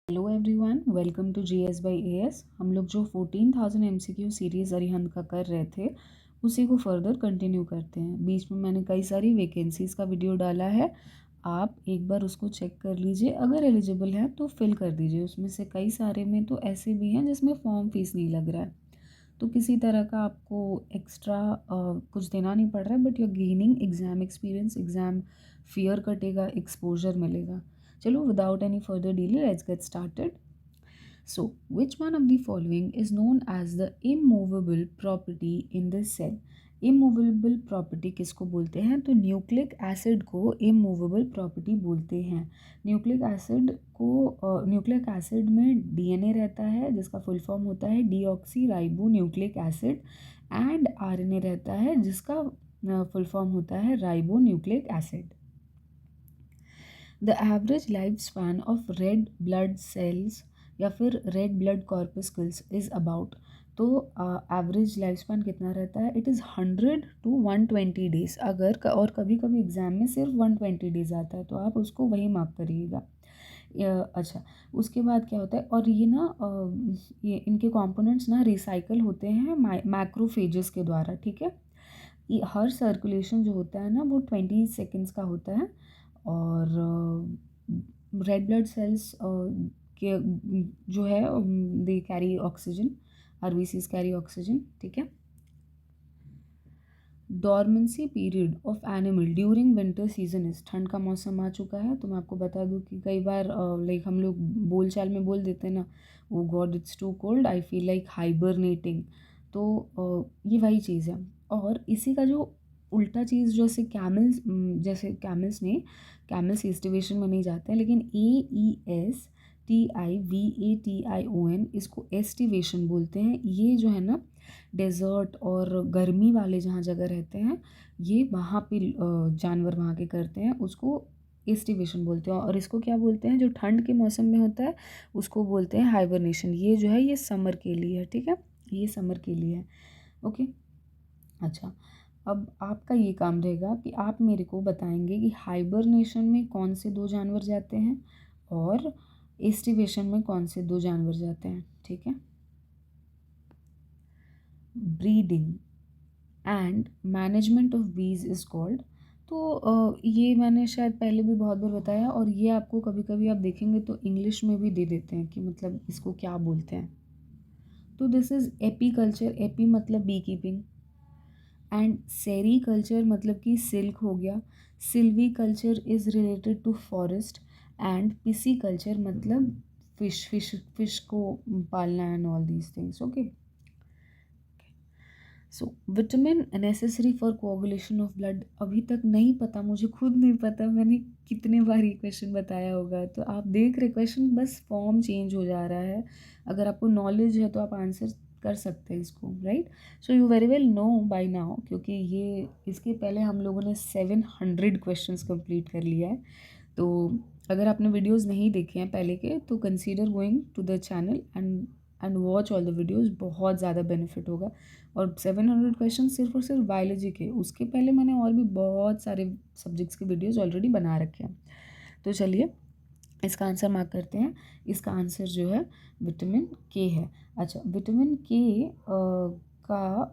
Hello everyone, welcome to GS by AS. हम लोग जो 14,000 एमसीक्यू सीरीज़ अरिहंत का कर रहे थे उसी को फर्दर कंटिन्यू करते हैं। बीच में मैंने कई सारी वैकेंसीज़ का वीडियो डाला है, आप एक बार उसको चेक कर लीजिए। अगर एलिजिबल है तो फिल कर दीजिए। उसमें से कई सारे में तो ऐसे भी हैं जिसमें फॉर्म फीस नहीं लग रहा है, तो किसी तरह का आपको एक्स्ट्रा कुछ देना नहीं पड़ रहा है, but you are gaining exam experience, exam fear कटेगा, एक्सपोजर मिलेगा। चलो, without any further delay let's get started. So, which one of the following is known as the immovable property in the cell? Immovable property किसको बोलते हैं? तो nucleic acid को immovable property बोलते हैं। न्यूक्लिक एसिड में डीएनए रहता है जिसका फुल फॉर्म होता है deoxy ribo nucleic acid, and RNA रहता है जिसका फुल फॉर्म होता है ribo nucleic acid. The average life span of red blood cells या फिर रेड ब्लड कॉर्पस्कल्स इज़ अबाउट, तो एवरेज लाइफ स्पैन कितना रहता है? It is 100 to 120 days. अगर और कभी कभी एग्ज़ाम में सिर्फ 120 डेज़ आता है तो आप उसको वही मार्क करिएगा। अच्छा, उसके बाद क्या होता है, और ये ना ये इनके कंपोनेंट्स ना रिसाइकल होते हैं मैक्रोफेजेस के द्वारा, ठीक है। ये हर सर्कुलेशन जो होता है ना वो 20 सेकेंड्स का होता है, और रेड ब्लड सेल्स के जो है they carry oxygen, RBCs carry oxygen, ठीक है। Dormancy period of animal during winter season is, ठंड का मौसम आ चुका है तो मैं आपको बता दूं कि कई बार लाइक हम लोग बोल चाल में बोल देते हैं ना, वो god it's too cold I feel like hibernating, तो ये वही चीज़ है। और इसी का जो उल्टा चीज़, जैसे कैमल्स एस्टिवेशन में नहीं जाते हैं, लेकिन AESTIVATION इसको एस्टिवेशन बोलते हैं। ये जो है ना डेज़र्ट और गर्मी वाले जहाँ जगह रहते हैं, ये वहाँ पे जानवर वहाँ के करते हैं, उसको एस्टिवेशन बोलते हैं। और इसको क्या बोलते हैं, जो ठंड के मौसम में होता है उसको बोलते हैं हाइबरनेशन। ये जो है ये समर के लिए है, ठीक है, ये समर के लिए है। ओके, अच्छा, अब आपका ये काम रहेगा कि आप मेरे को बताएंगे कि हाइबरनेशन में कौन से दो जानवर जाते हैं और एस्टिवेशन में कौन से दो जानवर जाते हैं, ठीक है। ब्रीडिंग एंड मैनेजमेंट ऑफ बीज इज़ कॉल्ड, तो ये मैंने शायद पहले भी बहुत बार बताया, और ये आपको कभी कभी आप देखेंगे तो इंग्लिश में भी दे देते हैं कि मतलब इसको क्या बोलते हैं। तो दिस इज़ एपीकल्चर, एपी मतलब बी कीपिंग, एंड सेरीकल्चर मतलब कि सिल्क हो गया, silviculture is related to forest, and pisciculture मतलब फिश को पालना and all these things. Okay, so vitamin necessary for coagulation of blood, अभी तक नहीं पता, मुझे खुद नहीं पता मैंने कितने बार ये क्वेश्चन बताया होगा। तो आप देख रहे क्वेश्चन बस फॉर्म चेंज हो जा रहा है, अगर आपको नॉलेज है तो आप आंसर कर सकते हैं इसको, right. So you very well know by now, क्योंकि ये इसके पहले हम लोगों ने 700 क्वेश्चंस कंप्लीट कर लिया है। तो अगर आपने वीडियोस नहीं देखे हैं पहले के तो consider going to the channel and watch all the videos, बहुत ज़्यादा बेनिफिट होगा। और 700 क्वेश्चन सिर्फ और सिर्फ बायोलॉजी के, उसके पहले मैंने और भी बहुत सारे सब्जेक्ट्स के वीडियोस ऑलरेडी बना रखे हैं। तो चलिए इसका आंसर मार्क करते हैं। इसका आंसर जो है विटामिन के है। अच्छा, विटामिन के का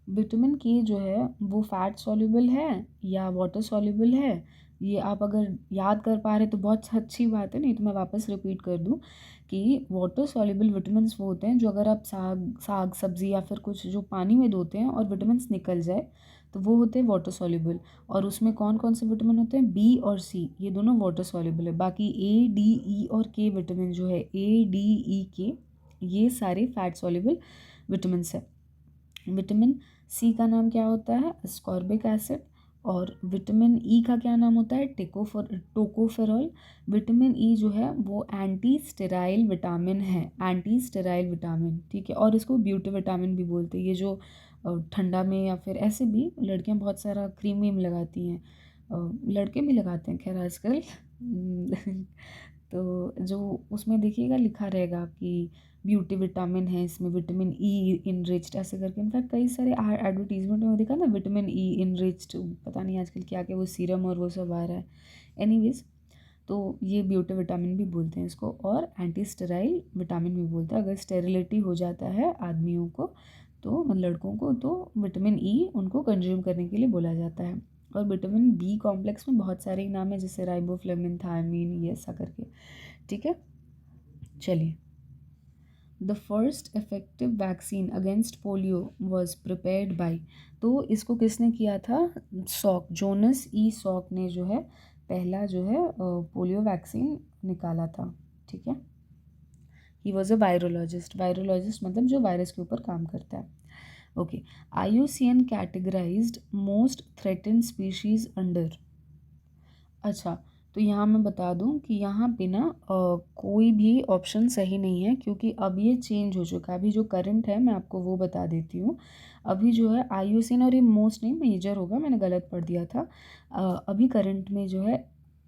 विटामिन के जो है वो फैट सॉल्युबल है या वाटर सॉल्युबल है, ये आप अगर याद कर पा रहे तो बहुत अच्छी बात है, नहीं तो मैं वापस रिपीट कर दूं कि वाटर सॉल्युबल विटामिन वो होते हैं जो अगर आप साग सब्जी या फिर कुछ जो पानी में धोते हैं और विटामिन निकल जाए तो वो होते हैं वाटर सॉल्युबल। और उसमें कौन कौन से विटामिन होते हैं? बी और सी, ये दोनों वाटर सॉल्युबल है। बाकी ए डी ई और के विटामिन जो है ADE K, ये सारे फैट सॉल्युबल विटामिन है। विटामिन सी का नाम क्या होता है? Ascorbic acid. और विटामिन ई का क्या नाम होता है? टोकोफेरॉल। विटामिन ई जो है वो एंटी स्टेराइल विटामिन है, एंटी स्टेराइल विटामिन, ठीक है। और इसको ब्यूटी विटामिन भी बोलते हैं। ये जो ठंडा में या फिर ऐसे भी लड़कियां बहुत सारा क्रीम वीम लगाती हैं, लड़के भी लगाते हैं खैर आजकल तो जो उसमें देखिएगा लिखा रहेगा कि ब्यूटी विटामिन है, इसमें विटामिन ई इनरिच्ड ऐसे करके। इनफैक्ट कई सारे एडवर्टीजमेंट में देखा ना, विटामिन ई इनरिच्ड, पता नहीं आजकल क्या क्या वो सीरम और वो सब आ रहा है। एनीवेज, तो ये ब्यूटाविटामिन भी बोलते हैं इसको, और एंटी स्टेराइल विटामिन भी बोलते हैं। अगर स्टेरिलिटी हो जाता है आदमियों को तो मतलब लड़कों को, तो विटामिन ई उनको कंज्यूम करने के लिए बोला जाता है। और विटामिन बी कॉम्प्लेक्स में बहुत सारे नाम है, जैसे राइबोफ्लेविन, थायमीन, ये ऐसा करके। ठीक है, चलिए। The first effective vaccine against polio was prepared by, तो इसको किसने किया था? सॉक, जोनस ई सॉक ने जो है पहला जो है पोलियो वैक्सीन निकाला था। ठीक है, he was a virologist. Virologist मतलब जो वायरस के ऊपर काम करता है। Okay, IUCN categorised most threatened species under. अच्छा, तो यहाँ मैं बता दूँ कि यहाँ पे ना कोई भी ऑप्शन सही नहीं है, क्योंकि अब ये चेंज हो चुका है। अभी जो करंट है मैं आपको वो बता देती हूँ। अभी जो है IUCN, और ये मोस्ट नहीं मेजर होगा, मैंने गलत पढ़ दिया था। अभी करंट में जो है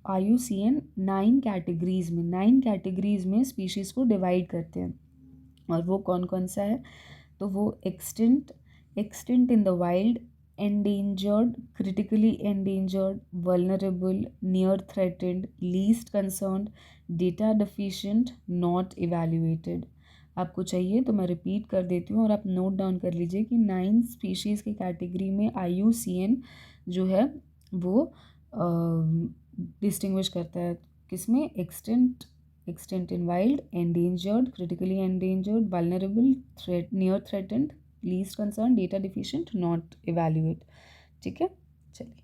IUCN 9 कैटेगरीज में स्पीशीज़ को डिवाइड करते हैं। और वो कौन कौन सा है? तो वो extinct, extinct in the wild, endangered, critically endangered, vulnerable, near threatened, least concerned, data deficient, not evaluated। आपको चाहिए तो मैं रिपीट कर देती हूँ और आप नोट डाउन कर लीजिए कि 9 स्पीशीज़ की कैटेगरी में IUCN जो है वो डिस्टिंग्विश करता है। किसमें? Extent, extent in wild, endangered, critically endangered, vulnerable, near threatened, least concern, data deficient, not evaluate. ठीक है, चलिए।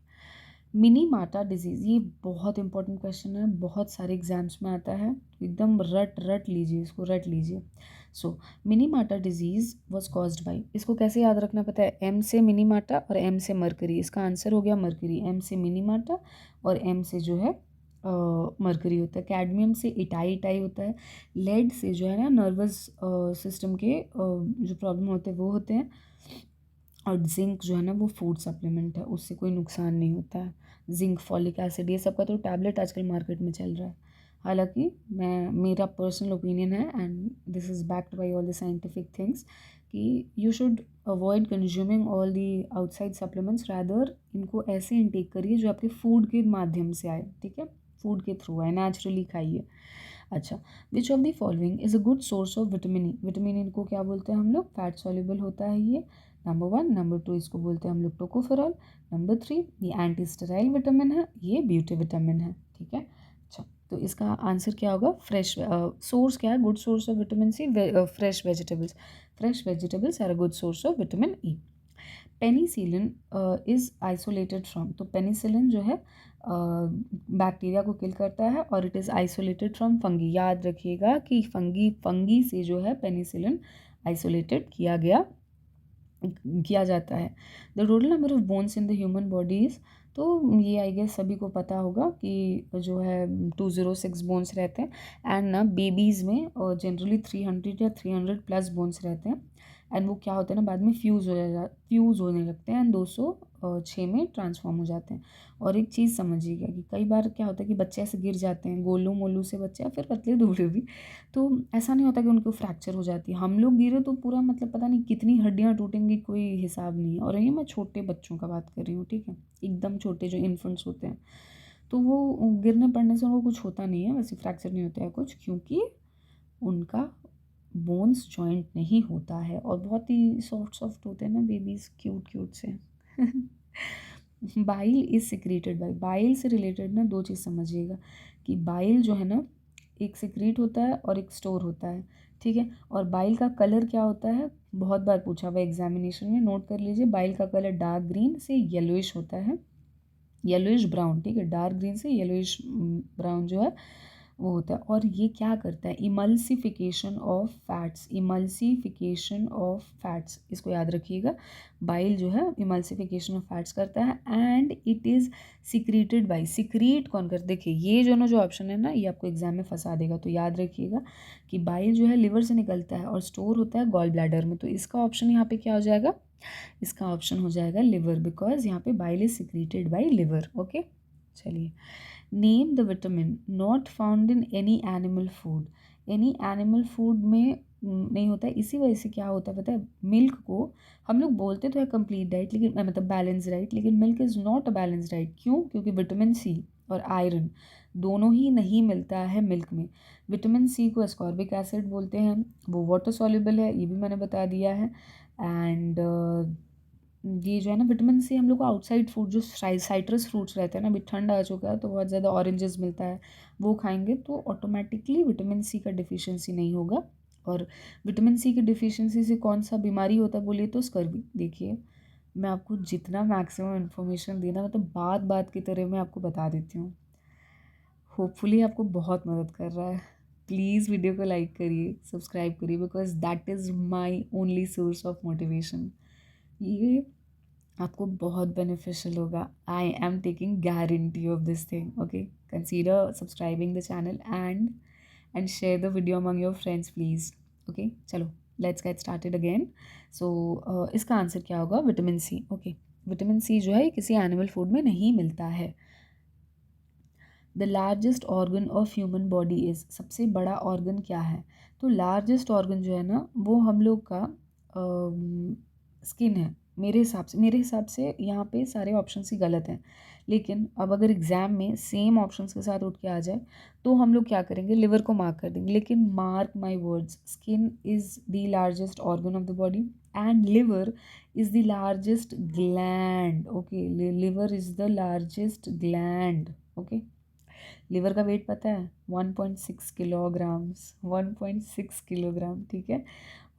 मिनी माटा डिजीज़, ये बहुत इंपॉर्टेंट क्वेश्चन है, बहुत सारे एग्जाम्स में आता है, एकदम रट लीजिए इसको, रट लीजिए। सो मिनी माटा डिजीज़ वॉज कॉज्ड बाई, इसको कैसे याद रखना पता है? M से मिनी माटा और M से मरकरी। इसका आंसर हो गया मरकरी। M से मिनी माटा और M से जो है मरकरी होता है। कैडमियम से इटाई इटाई होता है। लेड से जो है ना नर्वस सिस्टम के जो प्रॉब्लम होते हैं वो होते हैं। और जिंक जो है ना वो फूड सप्लीमेंट है, उससे कोई नुकसान नहीं होता है। जिंक, फॉलिक एसिड, ये सब का तो टैबलेट आजकल मार्केट में चल रहा है। हालांकि मेरा पर्सनल ओपिनियन है, and this is backed by all the scientific things, कि you should avoid consuming all the outside supplements, rather इनको ऐसे इनटेक करिए जो आपके फूड के माध्यम से आए। ठीक है, फूड के थ्रू आए, नेचुरली खाइए। अच्छा, विच of the following is a good source of vitamin E? Vitamin E को क्या बोलते हैं हम लोग? फैट सॉल्युबल होता है ये, नंबर 1। नंबर 2 इसको बोलते हैं हम लोग टोकोफेरॉल। नंबर 3 ये एंटी स्टेराइल विटामिन है, ये ब्यूटी विटामिन है। ठीक है, अच्छा, तो इसका आंसर क्या होगा? फ्रेश। सोर्स क्या है good source of vitamin C? Fresh vegetables. Fresh vegetables are a good source of vitamin E. Penicillin is isolated from, तो पेनिसिलिन जो है बैक्टीरिया को किल करता है, और it is isolated from fungi. याद रखिएगा कि फंगी से जो है पेनिसिलिन आइसोलेटेड किया जाता है। The total number of bones in the human bodies, तो ये आई गेस सभी को पता होगा कि जो है 206 बोन्स रहते हैं। एंड ना बेबीज़ में जनरली 300 या 300+ बोन्स रहते हैं। एंड वो क्या होता है ना, बाद में फ्यूज़ होने लगते हैं, एंड 206 में ट्रांसफॉर्म हो जाते हैं। और एक चीज़ समझिएगा कि कई बार क्या होता है कि बच्चे ऐसे गिर जाते हैं, गोलू मोलू से बच्चे, या फिर पतले दुबले भी, तो ऐसा नहीं होता कि उनको फ्रैक्चर हो जाती है। हम लोग गिरे तो पूरा मतलब पता नहीं कितनी हड्डियाँ टूटेंगी, कोई हिसाब नहीं है। और ये मैं छोटे बच्चों का बात कर रही हूँ, ठीक है, एकदम छोटे जो इन्फेंट्स होते हैं, तो वो गिरने पड़ने से उनको कुछ होता नहीं है, वैसे फ्रैक्चर नहीं होता है कुछ, क्योंकि उनका बोन्स जॉइंट नहीं होता है, और बहुत ही सॉफ्ट सॉफ्ट होते हैं ना बेबीज़, क्यूट क्यूट से। Bile is secreted by, bile से रिलेटेड ना दो चीज़ समझिएगा, कि बाइल जो है ना एक सिक्रीट होता है और एक स्टोर होता है। ठीक है, और बाइल का कलर क्या होता है? बहुत बार पूछा हुआ एग्जामिनेशन में, नोट कर लीजिए। बाइल का कलर डार्क ग्रीन से येलोइश होता है, येलोइश ब्राउन। ठीक है, डार्क ग्रीन से येलोइश ब्राउन जो है वो होता है। और ये क्या करता है? Emulsification of fats, emulsification of fats, इसको याद रखिएगा। बाइल जो है इमल्सिफिकेशन ऑफ फैट्स करता है, and it is secreted by, secrete कौन कर, देखिए ये जो ऑप्शन है ना, ये आपको एग्जाम में फंसा देगा, तो याद रखिएगा कि बाइल जो है लिवर से निकलता है और स्टोर होता है गॉल ब्लैडर में। तो इसका ऑप्शन यहाँ पे क्या हो जाएगा? इसका ऑप्शन हो जाएगा लिवर, बिकॉज यहाँ पे bile is secreted by liver. Okay, चलिए। Name the vitamin not found in any animal food, any animal food में नहीं होता है। इसी वजह से क्या होता है पता है, मिल्क को हम लोग बोलते तो है कंप्लीट डाइट, लेकिन मतलब बैलेंस डाइट, लेकिन milk is not a balance diet. क्यों? क्योंकि विटामिन सी और आयरन दोनों ही नहीं मिलता है मिल्क में। विटामिन सी को एस्कॉर्बिक एसिड बोलते हैं, वो वाटर सॉल्युबल है, ये भी मैंने बता दिया है। एंड ये जो है ना विटामिन सी हम लोग को आउटसाइड फ्रूट जो साइट्रस फ्रूट्स रहते हैं ना, अभी ठंड आ चुका है तो बहुत ज़्यादा ऑरेंजेस मिलता है, वो खाएंगे तो ऑटोमेटिकली विटामिन सी का डिफिशियंसी नहीं होगा। और विटामिन सी की डिफिशियंसी से कौन सा बीमारी होता है बोलिए तो स्कर्वी। देखिए मैं आपको जितना मैक्सिमम इन्फॉर्मेशन देना मतलब बात बात की तरह मैं आपको बता देती हूँ, होपफुली आपको बहुत मदद कर रहा है। प्लीज़ वीडियो को लाइक करिए, सब्सक्राइब करिए, because that is my only source of motivation. ये आपको बहुत बेनिफिशियल होगा। I am taking guarantee of this thing. Okay, consider subscribing the channel and share the video among your friends please. Okay, चलो let's get started again. So इसका answer क्या होगा? Vitamin C. Okay, vitamin C जो है किसी animal food में नहीं मिलता है। The largest organ of human body is, सबसे बड़ा ऑर्गन क्या है? तो लार्जेस्ट ऑर्गन जो है ना वो हम लोग का स्किन है। मेरे हिसाब से यहाँ पे सारे ऑप्शन ही गलत हैं, लेकिन अब अगर एग्ज़ाम में सेम ऑप्शंस के साथ उठ के आ जाए तो हम लोग क्या करेंगे, लिवर को मार्क कर देंगे। लेकिन mark my words, skin is the largest organ of the body and liver is the largest gland. Okay, liver is the largest gland. Okay, liver का वेट पता है? 1.6 किलोग्राम्स, 1.6 किलोग्राम, ठीक है।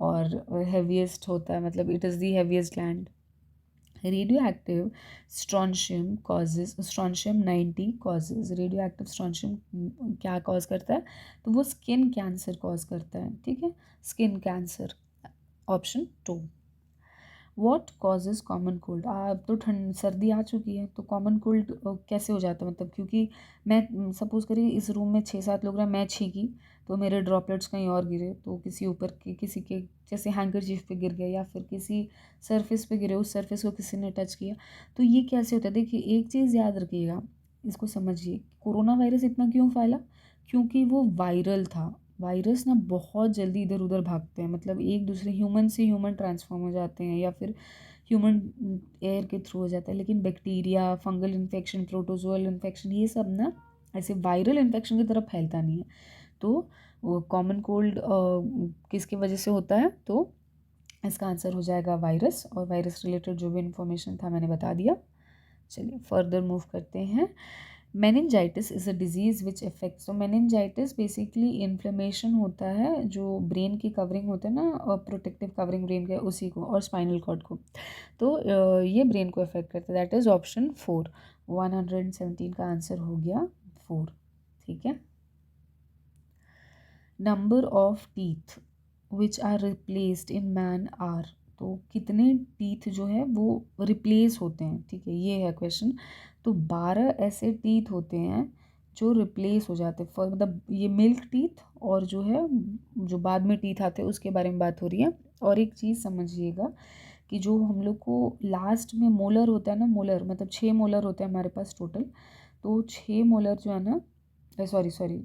और हैवीएस्ट होता है, मतलब it is the heaviest gland. Radio active strontium 90 causes, radio active strontium क्या कॉज करता है? तो वो स्किन कैंसर कॉज करता है, ठीक है, skin cancer. Option 2। What causes common cold? अब तो ठंड सर्दी आ चुकी है तो कॉमन कोल्ड कैसे हो जाता है? मतलब क्योंकि मैं सपोज़ करिए इस रूम में 6-7 लोग रहे, मैं छींकी तो मेरे ड्रॉपलेट्स कहीं और गिरे, तो किसी ऊपर के किसी के जैसे हैंकरचीफ पे गिर गया या फिर किसी सरफेस पे गिरे, उस सरफेस को किसी ने टच किया, तो ये कैसे होता है? देखिए एक चीज़ याद रखिएगा, इसको समझिए, कोरोना वायरस इतना क्यों फैला? क्योंकि वो वायरल था। वायरस ना बहुत जल्दी इधर उधर भागते हैं, मतलब एक दूसरे ह्यूमन से ह्यूमन ट्रांसफॉर्म हो जाते हैं या फिर ह्यूमन एयर के थ्रू हो जाता है। लेकिन bacteria, fungal infection, protozoal infection, ये सब ना ऐसे वायरल इन्फेक्शन की तरफ फैलता नहीं है। तो कॉमन कोल्ड किसकी वजह से होता है? तो इसका आंसर हो जाएगा वायरस, और वायरस रिलेटेड जो भी इन्फॉर्मेशन था मैंने बता दिया। चलिए फर्दर मूव करते हैं। Meningitis is a disease which affects, तो मेनिंजाइटिस बेसिकली इन्फ्लेमेशन होता है जो ब्रेन की कवरिंग होता है ना, प्रोटेक्टिव कवरिंग ब्रेन के, उसी को, और स्पाइनल कॉर्ड को। तो ये ब्रेन को अफेक्ट करता है। That is option 4। 117 का आंसर हो गया 4, ठीक है। Number of teeth which are replaced in man are, तो कितने टीथ जो है वो रिप्लेस होते हैं, ठीक है, ये है क्वेश्चन। तो 12 ऐसे टीथ होते हैं जो रिप्लेस हो जाते हैं, फॉर मतलब ये मिल्क टीथ और जो है जो बाद में टीथ आते हैं उसके बारे में बात हो रही है। और एक चीज़ समझिएगा कि जो हम लोग को लास्ट में मोलर होता है ना, मोलर मतलब 6 मोलर होते हैं हमारे पास टोटल, तो 6 मोलर जो है ना, सॉरी सॉरी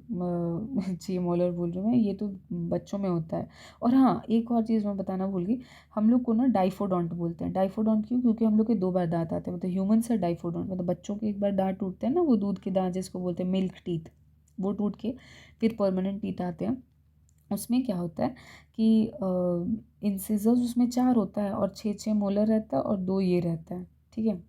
6 मोलर बोल रही हूँ मैं, ये तो बच्चों में होता है। और हाँ, एक और चीज़ मैं बताना भूल गई, हम लोग को ना डाइफोडोंट बोलते हैं। डाइफोडोंट क्यों? क्योंकि हम लोग के 2 बार दांत आते हैं, मतलब ह्यूमन से डाइफोडोंट, मतलब बच्चों के एक बार दांत टूटते हैं ना, वो दूध के दांत जिसको बोलते हैं मिल्क टीथ, वो टूट के फिर परमानेंट टीथ आते हैं। उसमें क्या होता है कि इंसिजर्स उसमें 4 होता है और 6-6 मोलर रहता है और 2 ये रहता है, ठीक है।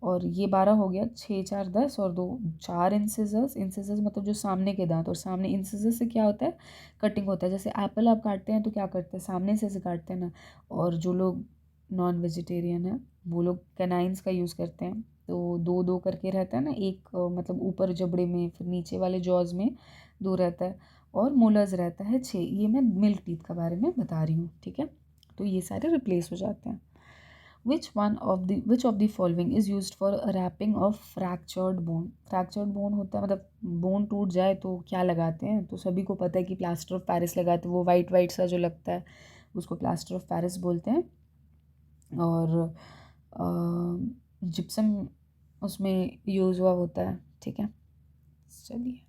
और ये 12 हो गया, 6 4 10 और 2 4 इंसिजर्स। इंसिजर्स मतलब जो सामने के दांत, और सामने इंसिजर्स से क्या होता है? कटिंग होता है। जैसे एप्पल आप काटते हैं तो क्या करते हैं? सामने से काटते हैं ना। और जो लोग नॉन वेजिटेरियन है वो लोग कैनाइंस का यूज़ करते हैं, तो 2-2 करके रहता है ना, एक मतलब ऊपर जबड़े में, फिर नीचे वाले जॉज में 2 रहता है, और मोलर्स रहता है 6। ये मैं मिल्क टीथ के बारे में बता रही हूँ, ठीक है। तो ये सारे रिप्लेस हो जाते हैं। which of the following is used for wrapping of fractured bone? fractured bone होता है मतलब बोन टूट जाए तो क्या लगाते हैं? तो सभी को पता है कि प्लास्टर ऑफ पेरिस लगाते हैं, वो वाइट वाइट सा जो लगता है उसको प्लास्टर ऑफ पेरिस बोलते हैं। और जिप्सम उसमें यूज़ हुआ होता है, ठीक है। चलिए,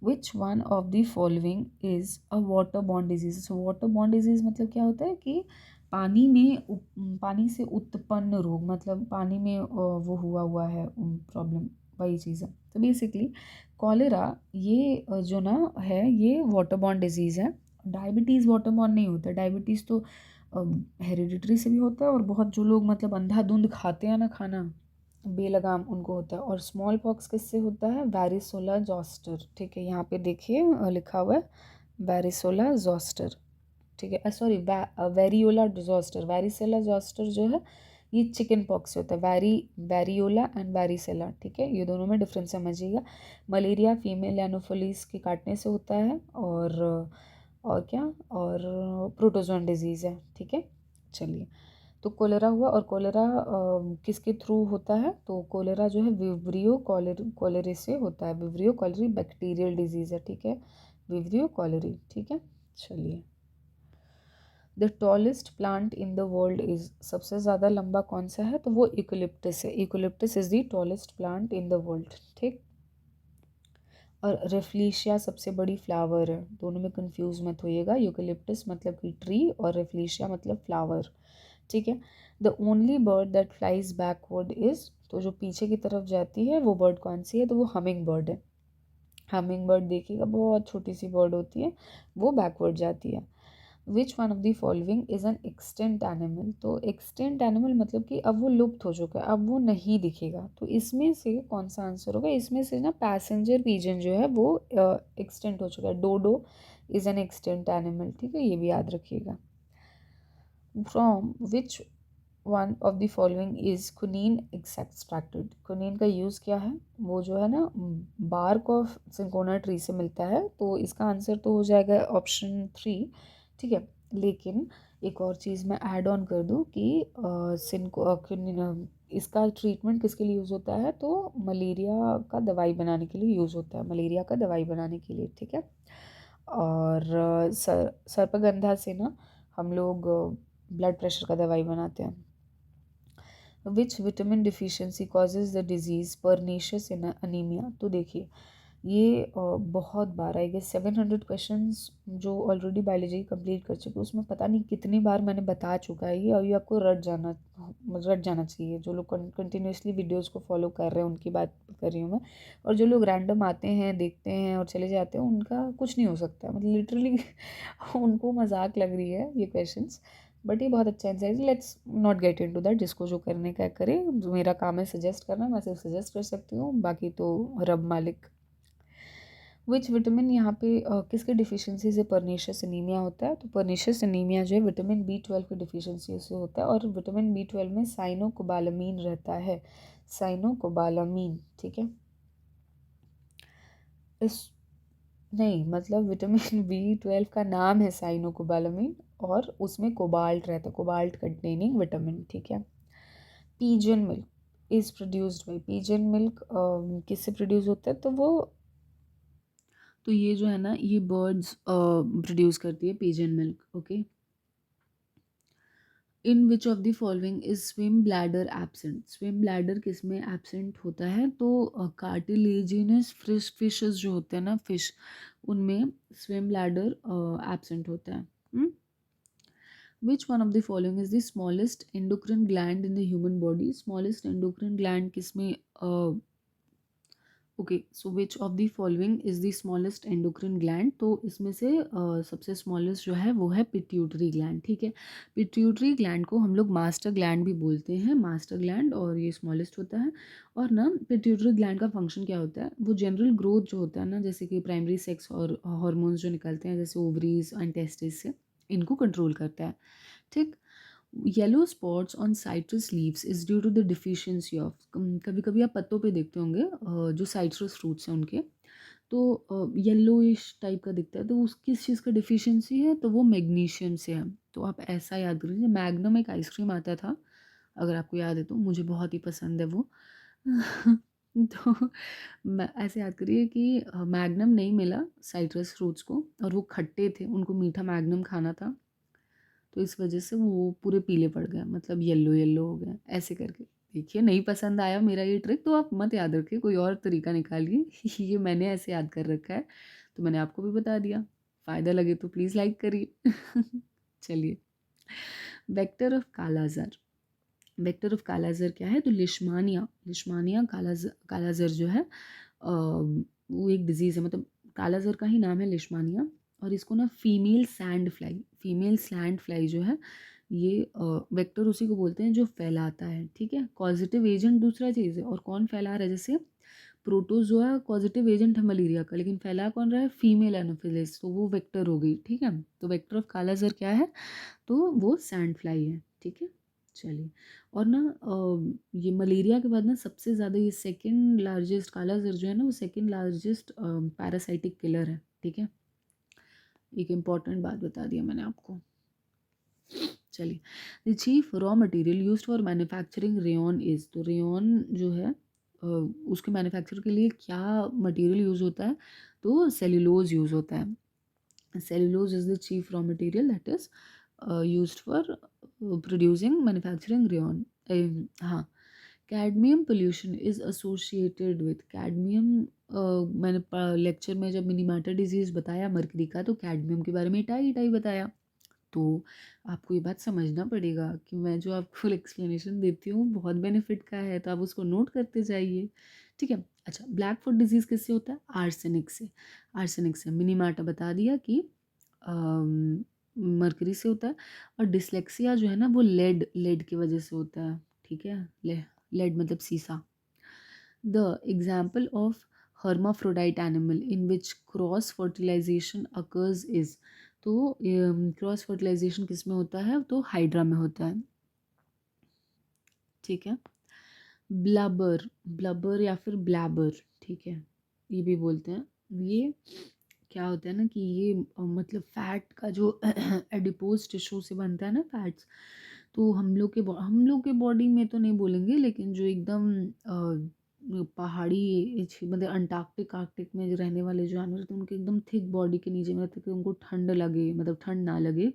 विच one of the following is a water borne disease? So water borne disease मतलब क्या होता है कि पानी से उत्पन्न रोग, मतलब पानी में वो हुआ है प्रॉब्लम, वही चीज़ है। तो बेसिकली कॉलेरा ये जो ना है ये वाटर बॉर्न डिजीज़ है। डायबिटीज़ वाटर बॉर्न नहीं होता। डायबिटीज़ तो हेरिडिटरी से भी होता है, और बहुत जो लोग मतलब अंधाधुंध खाते हैं ना खाना बेलगाम, उनको होता है। और स्मॉल पॉक्स किससे होता है? वैरिसोला जोस्टर। ठीक है, यहाँ पे देखिए लिखा हुआ है वैरिसोला जोस्टर। ठीक है, sorry variola zoster. Varicella zoster जो है ये चिकन पॉक्स से होता है। Variola and varicella. ठीक है, ये दोनों में डिफरेंस समझिएगा। मलेरिया फीमेल एनोफिलीज के काटने से होता है। और क्या, और प्रोटोजोन डिजीज़ है। ठीक है, चलिए। तो कोलेरा हुआ, और कोलेरा किसके थ्रू होता है? तो कोलेरा जो है विब्रियो कॉलेरी से होता है। विब्रियो कॉलेरी बैक्टीरियल डिजीज़ है। ठीक है, विब्रियो कॉलेरी। ठीक है, चलिए। The tallest plant in the world is, सबसे ज़्यादा लंबा कौन सा है? तो वो यूकेलिप्टस है। Eucalyptus is the tallest plant in the world. ठीक। और रेफ्लिशिया सबसे बड़ी फ्लावर है। दोनों में कंफ्यूज मत होइएगा। यूकेलिप्टस मतलब कि ट्री, और रेफ्लिशिया मतलब फ्लावर। ठीक है। The only bird that flies backward is, तो जो पीछे की तरफ जाती है वो बर्ड कौन सी है? तो वो हमिंग बर्ड है। हमिंग बर्ड देखिएगा, बहुत छोटी सी बर्ड होती है, वो बैकवर्ड जाती है। Which one of the following is an extent animal? तो एक्सटेंट एनिमल मतलब कि अब वो लुप्त हो चुका है, अब वो नहीं दिखेगा। तो इसमें से कौन सा आंसर होगा? इसमें से ना पैसेंजर पिजन जो है वो एक्सटेंट हो चुका है। डोडो इज एन एक्सटेंट एनिमल। ठीक है, ये भी याद रखिएगा। From which one of the following is quinine extracted? Quinine का यूज़ क्या है? वो जो है ना बार्क ऑफ सिंकोना ट्री से मिलता है। तो इसका आंसर तो हो जाएगा ऑप्शन 3। ठीक है, लेकिन एक और चीज़ मैं ऐड ऑन कर दूँ कि इसका ट्रीटमेंट किसके लिए यूज़ होता है? तो मलेरिया का दवाई बनाने के लिए यूज़ होता है। मलेरिया का दवाई बनाने के लिए। ठीक है। और सर्पगंधा से ना हम लोग ब्लड प्रेशर का दवाई बनाते हैं। Which vitamin deficiency causes the disease pernicious anaemia? तो देखिए ये बहुत बार आई गेस 700 क्वेश्चंस जो ऑलरेडी बायोलॉजी कंप्लीट कर चुके, उसमें पता नहीं कितनी बार मैंने बता चुका है ये, और ये आपको रट जाना चाहिए। जो लोग कंटिन्यूसली वीडियोस को फॉलो कर रहे हैं उनकी बात कर रही हूँ मैं। और जो लोग रैंडम आते हैं, देखते हैं और चले जाते हैं, उनका कुछ नहीं हो सकता, मतलब लिटरली उनको मजाक लग रही है ये क्वेश्चंस। बट ये बहुत अच्छा आंसर है। Let's not get into that. जिसको जो करने का करे, जो मेरा काम है सजेस्ट करना, मैं सिर्फ सजेस्ट कर सकती हूँ, बाकी तो रब मालिक। विच विटामिन यहाँ पे किसके डिफिशियंसी से परनीशियस एनीमिया होता है? तो परनीशियस एनीमिया जो है विटामिन B12 की डिफिशियंसी से होता है। और विटामिन B12 में साइनोकोबालामीन रहता है। साइनोकोबालामीन। ठीक है, इस नहीं, मतलब विटामिन B12 का नाम है साइनोकोबालामीन, और उसमें कोबाल्ट रहता है, कोबाल्ट कंटेनिंग विटामिन। ठीक है। Pigeon milk is produced by, pigeon milk किससे प्रोड्यूस होता है? तो ये जो है ना ये बर्ड्स प्रोड्यूस करती है pigeon milk. Okay. In which of the following is swim bladder absent? Swim bladder किस में एब्सेंट होता है? तो कार्टिलेजिनस फिशेस जो होते हैं ना, फिश, उनमें स्विम ब्लैडर एब्सेंट होता है। Which one of the following is the smallest endocrine gland in the human body? Smallest endocrine gland किस में? Okay, so which of the following is the smallest endocrine gland? तो इसमें से सबसे smallest जो है वो है पिट्यूटरी ग्लैंड। ठीक है, पिट्यूटरी ग्लैंड को हम लोग मास्टर ग्लैंड भी बोलते हैं, मास्टर ग्लैंड, और ये स्मॉलेस्ट होता है। और ना पिट्यूटरी ग्लैंड का फंक्शन क्या होता है? वो जनरल ग्रोथ जो होता है ना, जैसे कि प्राइमरी सेक्स और हार्मोन्स जो निकलते हैं जैसे ओवरीज एंड टेस्टिस से, इनको कंट्रोल करता है। ठीक। Yellow spots on citrus leaves is due to the deficiency of, कभी कभी आप पत्तों पे देखते होंगे जो साइट्रस फ्रूट्स हैं उनके, तो येलोइश टाइप का दिखता है, तो उस किस चीज़ का डिफिशियंसी है? तो वो मैग्नीशियम से है। तो आप ऐसा याद करिए, मैग्नम एक आइसक्रीम आता था, अगर आपको याद है तो, मुझे बहुत ही पसंद है वो। तो ऐसे याद करिए कि मैग्नम नहीं मिला साइट्रस फ्रूट्स को, और वो खट्टे थे, उनको मीठा मैग्नम खाना था, तो इस वजह से वो पूरे पीले पड़ गए, मतलब येलो येलो हो गए ऐसे करके। देखिए, नहीं पसंद आया मेरा ये ट्रिक तो आप मत याद रखिए, कोई और तरीका निकालिए। ये मैंने ऐसे याद कर रखा है, तो मैंने आपको भी बता दिया। फ़ायदा लगे तो प्लीज़ लाइक करिए। चलिए। Vector of kala-azar. Vector of kala-azar क्या है? तो लिश्मानिया, लिश्मानिया कालाजार जो है वो एक डिजीज़ है, मतलब काला ज़र का ही नाम है लिशमानिया। और इसको ना फीमेल सैंड फ्लाई जो है ये वेक्टर उसी को बोलते हैं जो फैलाता है, ठीक है। कॉजेटिव एजेंट दूसरा चीज़ है, और कौन फैला रहा है, जैसे प्रोटोजोआ पॉजिटिव एजेंट है मलेरिया का, लेकिन फैला कौन रहा है, फीमेल एनोफिलिस, तो वो वेक्टर हो गई, ठीक है। तो वेक्टर ऑफ काला ज़र क्या है, तो वो सैंड फ्लाई है, ठीक है। चलिए, और ना ये मलेरिया के बाद ना सबसे ज़्यादा ये सेकंड लार्जेस्ट, काला ज़र जो है ना वो सेकंड लार्जेस्ट पैरासाइटिक किलर है, ठीक है। एक इम्पॉर्टेंट बात बता दिया मैंने आपको। चलिए, the chief raw material used for manufacturing rayon is, तो रेयॉन जो है उसके मैन्युफैक्चर के लिए क्या मटेरियल यूज़ होता है, तो सेल्यूलोज यूज़ होता है। Cellulose is the chief raw material that is used for producing manufacturing rayon. हाँ, cadmium pollution is associated with cadmium. मैंने लेक्चर में जब मिनी मैटर डिजीज़ बताया मरकरी का, तो कैडमियम के बारे में टाई टाई बताया। तो आपको ये बात समझना पड़ेगा कि मैं जो आपको फुल एक्सप्लेनेशन देती हूँ बहुत बेनिफिट का है, तो आप उसको नोट करते जाइए, ठीक है। अच्छा, ब्लैक फुट डिजीज़ किससे होता है, आर्सेनिक से। आर्सेनिक से मिनीमाटा बता दिया कि मरकरी से होता है। और डिसलेक्सिया जो है ना वो लेड की वजह से होता है, ठीक है। लेड मतलब सीसा। The example of hermaphrodite animal in which cross fertilization occurs is, तो क्रॉस फर्टिलाइजेशन किस में होता है, तो हाइड्रा में होता है, ठीक है। ब्लबर या फिर ब्लैबर, ठीक है, ये भी बोलते हैं। ये क्या होता है ना कि ये मतलब फैट का जो एडिपोज टिश्यू से बनता है ना फैट्स, तो हम लोग के बॉडी में तो नहीं बोलेंगे, लेकिन जो एकदम पहाड़ी मतलब अंटार्कटिक आर्कटिक में जो रहने वाले जो जानवर होते हैं उनके एकदम थिक बॉडी के नीचे, मतलब कि उनको ठंड लगे, मतलब ठंड ना लगे,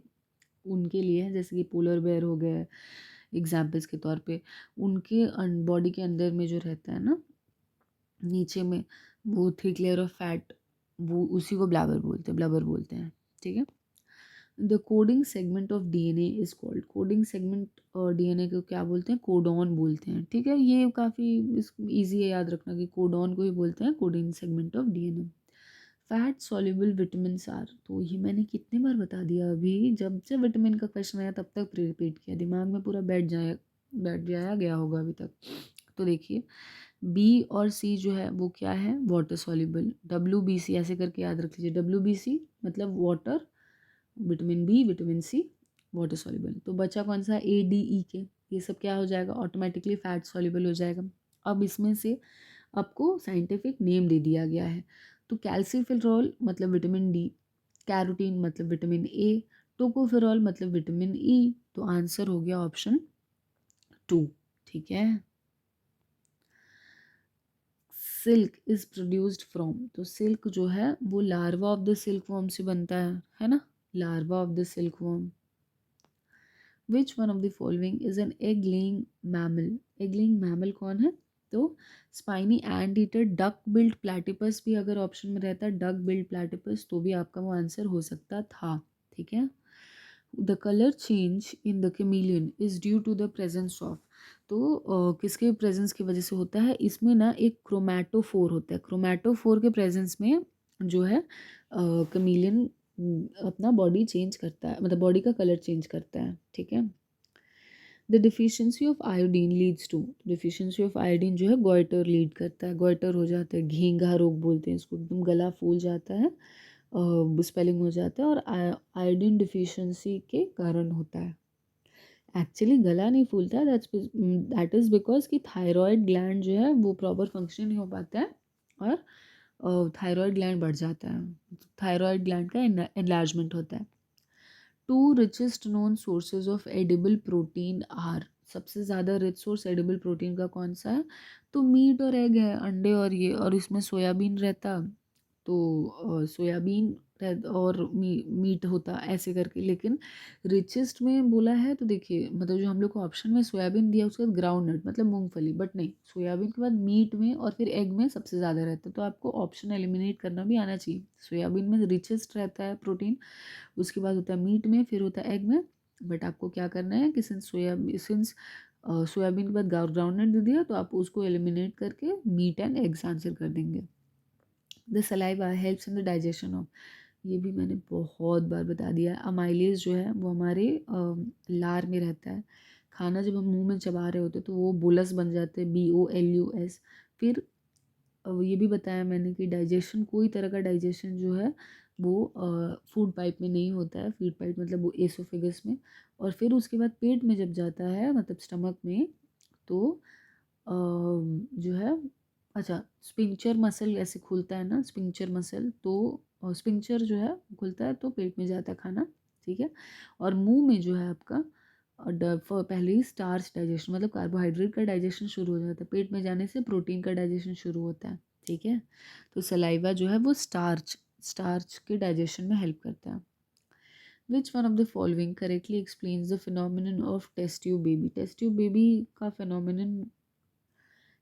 उनके लिए है। जैसे कि पोलर बेयर हो गए एग्जाम्पल्स के तौर पे, उनके बॉडी के अंदर में जो रहता है ना नीचे में वो थिक लेयर ऑफ फैट, वो उसी को ब्लबर बोलते हैं, ठीक है। The coding segment of DNA is called, coding segment DNA को क्या बोलते हैं, कोडॉन बोलते हैं, ठीक है। ये काफ़ी इजी है याद रखना कि कोडॉन को ही बोलते हैं coding segment of DNA. Fat soluble vitamin are, तो ये मैंने कितने बार बता दिया अभी, जब से विटामिन का क्वेश्चन आया तब तक रिपीट किया, दिमाग में पूरा बैठ जाया गया होगा अभी तक। तो देखिए, बी और सी जो है वो क्या है, वाटर सॉल्युबल। WBC ऐसे करके याद रख लीजिए, WBC मतलब water, vitamin B, vitamin C, water soluble. तो बचा कौन सा, ADE के, ये सब क्या हो जाएगा, ऑटोमेटिकली फैट सॉल्युबल हो जाएगा। अब इसमें से आपको साइंटिफिक नेम दे दिया गया है, तो कैल्सीफेरॉल मतलब विटामिन डी, कैरोटीन मतलब विटामिन ए, टोकोफेरॉल मतलब विटामिन ई, तो आंसर हो गया ऑप्शन 2, ठीक है। सिल्क इज प्रोड्यूस्ड फ्रॉम, तो सिल्क जो है वो larva of the silk worm से बनता है ना, larva of the silk worm. Which one of the following is an egg laying mammal, egg laying mammal कौन है, तो spiny anteater duck billed platypus भी अगर ऑप्शन में रहता, डक बिल्ड प्लेटिपस, तो भी आपका वो आंसर हो सकता था, ठीक है। The colour change in the chameleon is due to the presence of, तो किसके प्रेजेंस की वजह से होता है, इसमें ना एक क्रोमैटोफोर होता है, क्रोमैटोफोर के प्रेजेंस में जो है कैमेलियन अपना बॉडी चेंज करता है, मतलब बॉडी का कलर चेंज करता है, ठीक है। The deficiency of iodine leads to, deficiency of iodine जो है गोइटर लीड करता है, गोइटर हो जाता है, घींघा रोग बोलते हैं इसको, एकदम गला फूल जाता है, स्पेलिंग हो जाता है, और आयोडीन डिफिशियंसी के कारण होता है। एक्चुअली गला नहीं फूलता, दैट इज़ बिकॉज कि थायराइड ग्लैंड जो है वो प्रॉपर फंक्शन नहीं हो पाता है, और थायराइड ग्लैंड बढ़ जाता है, थायराइड ग्लैंड का एनलार्जमेंट होता है। Two richest known sources of edible protein are, सबसे ज़्यादा रिच सोर्स एडिबल प्रोटीन का कौन सा है, तो मीट और एग है, अंडे और ये, और इसमें सोयाबीन रहता, तो सोयाबीन और मीट होता ऐसे करके। लेकिन रिचेस्ट में बोला है तो देखिए, मतलब जो हम लोग को ऑप्शन में सोयाबीन दिया उसके बाद ग्राउंड नट मतलब मूंगफली, बट नहीं, सोयाबीन के बाद मीट में और फिर एग में सबसे ज़्यादा रहता है, तो आपको ऑप्शन एलिमिनेट करना भी आना चाहिए। सोयाबीन में रिचेस्ट रहता है प्रोटीन, उसके बाद होता है मीट में, फिर होता है एग में, बट आपको क्या करना है कि सिंस सोयाबीन के बाद ग्राउंड नट दे दिया, तो आप उसको एलिमिनेट करके मीट एंड एग्स आंसर कर देंगे। The saliva helps in the digestion of, ये भी मैंने बहुत बार बता दिया है। अमाइलेज जो है वो हमारे लार में रहता है। खाना जब हम मुंह में चबा रहे होते हैं तो वो बोलस बन जाते हैं, BOLUS। फिर ये भी बताया मैंने कि डाइजेशन, कोई तरह का डाइजेशन जो है वो फूड पाइप में नहीं होता है। फूड पाइप मतलब वो एसोफेगस में, और फिर उसके बाद पेट में जब जाता है मतलब स्टमक में, तो जो है, अच्छा, स्पिंक्चर मसल ऐसे खुलता है ना, स्पिंक्चर मसल, तो स्पिंक्चर जो है खुलता है तो पेट में जाता है खाना, ठीक है। और मुंह में जो है आपका पहले ही स्टार्च डाइजेशन मतलब कार्बोहाइड्रेट का डाइजेशन शुरू हो जाता है, पेट में जाने से प्रोटीन का डाइजेशन शुरू होता है, ठीक है। तो सलाइवा जो है वो स्टार्च स्टार्च के डाइजेशन में हेल्प करता है। Which one of the following correctly explains the phenomenon of test tube baby, test tube baby का फिनोमिनन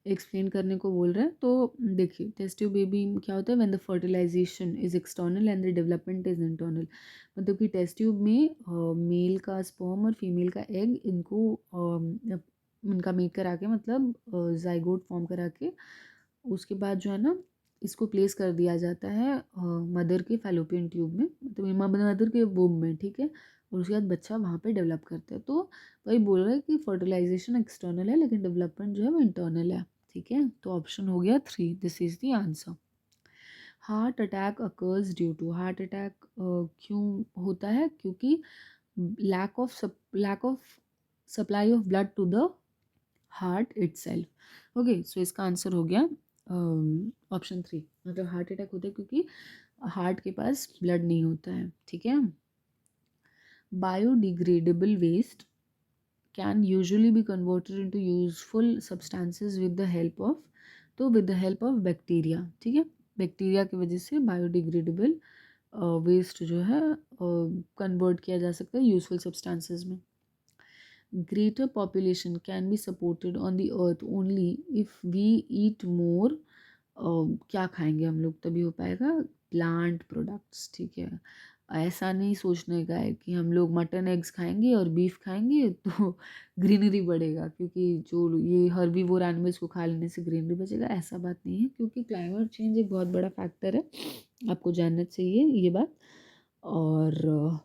एक्सप्लेन करने को बोल रहे हैं। तो देखिए, टेस्ट ट्यूब बेबी क्या होता है, when the fertilisation is external and the development is internal. मतलब कि टेस्ट ट्यूब में मेल का स्पर्म और फीमेल का एग, इनको इनका मेट करा के मतलब जाइगोट फॉर्म करा के, उसके बाद जो है ना इसको प्लेस कर दिया जाता है मदर के फैलोपियन ट्यूब में, मतलब मदर के वोम में, ठीक है। और उसके बाद बच्चा वहाँ पे डेवलप करता है। तो वही बोल रहा है कि फर्टिलाइजेशन एक्सटर्नल है लेकिन डेवलपमेंट जो है वो इंटरनल है, ठीक है। तो ऑप्शन हो गया 3, this is the answer. Heart attack occurs due to, heart attack क्यों होता है, क्योंकि lack of supply of blood to the heart itself. Okay, so इसका आंसर हो गया ऑप्शन 3, मतलब हार्ट अटैक होता है क्योंकि हार्ट के पास ब्लड नहीं होता है, ठीक है। Biodegradable waste can usually be converted into useful substances with the help of, तो with the help of bacteria, ठीक है। बैक्टीरिया की वजह से बायोडिग्रेडेबल वेस्ट जो है कन्वर्ट किया जा सकता है यूजफुल सब्सटेंसेस में। Greater population can be supported on the earth only if we eat more, क्या खाएंगे हम लोग तभी हो पाएगा, प्लांट प्रोडक्ट्स, ठीक है। ऐसा नहीं सोचने का है कि हम लोग मटन एग्स खाएंगे और बीफ खाएंगे तो ग्रीनरी बढ़ेगा, क्योंकि जो ये हर्बीवोर एनिमल्स को खा लेने से ग्रीनरी बचेगा, ऐसा बात नहीं है। क्योंकि क्लाइमेट चेंज एक बहुत बड़ा फैक्टर है, आपको जानना चाहिए ये बात। और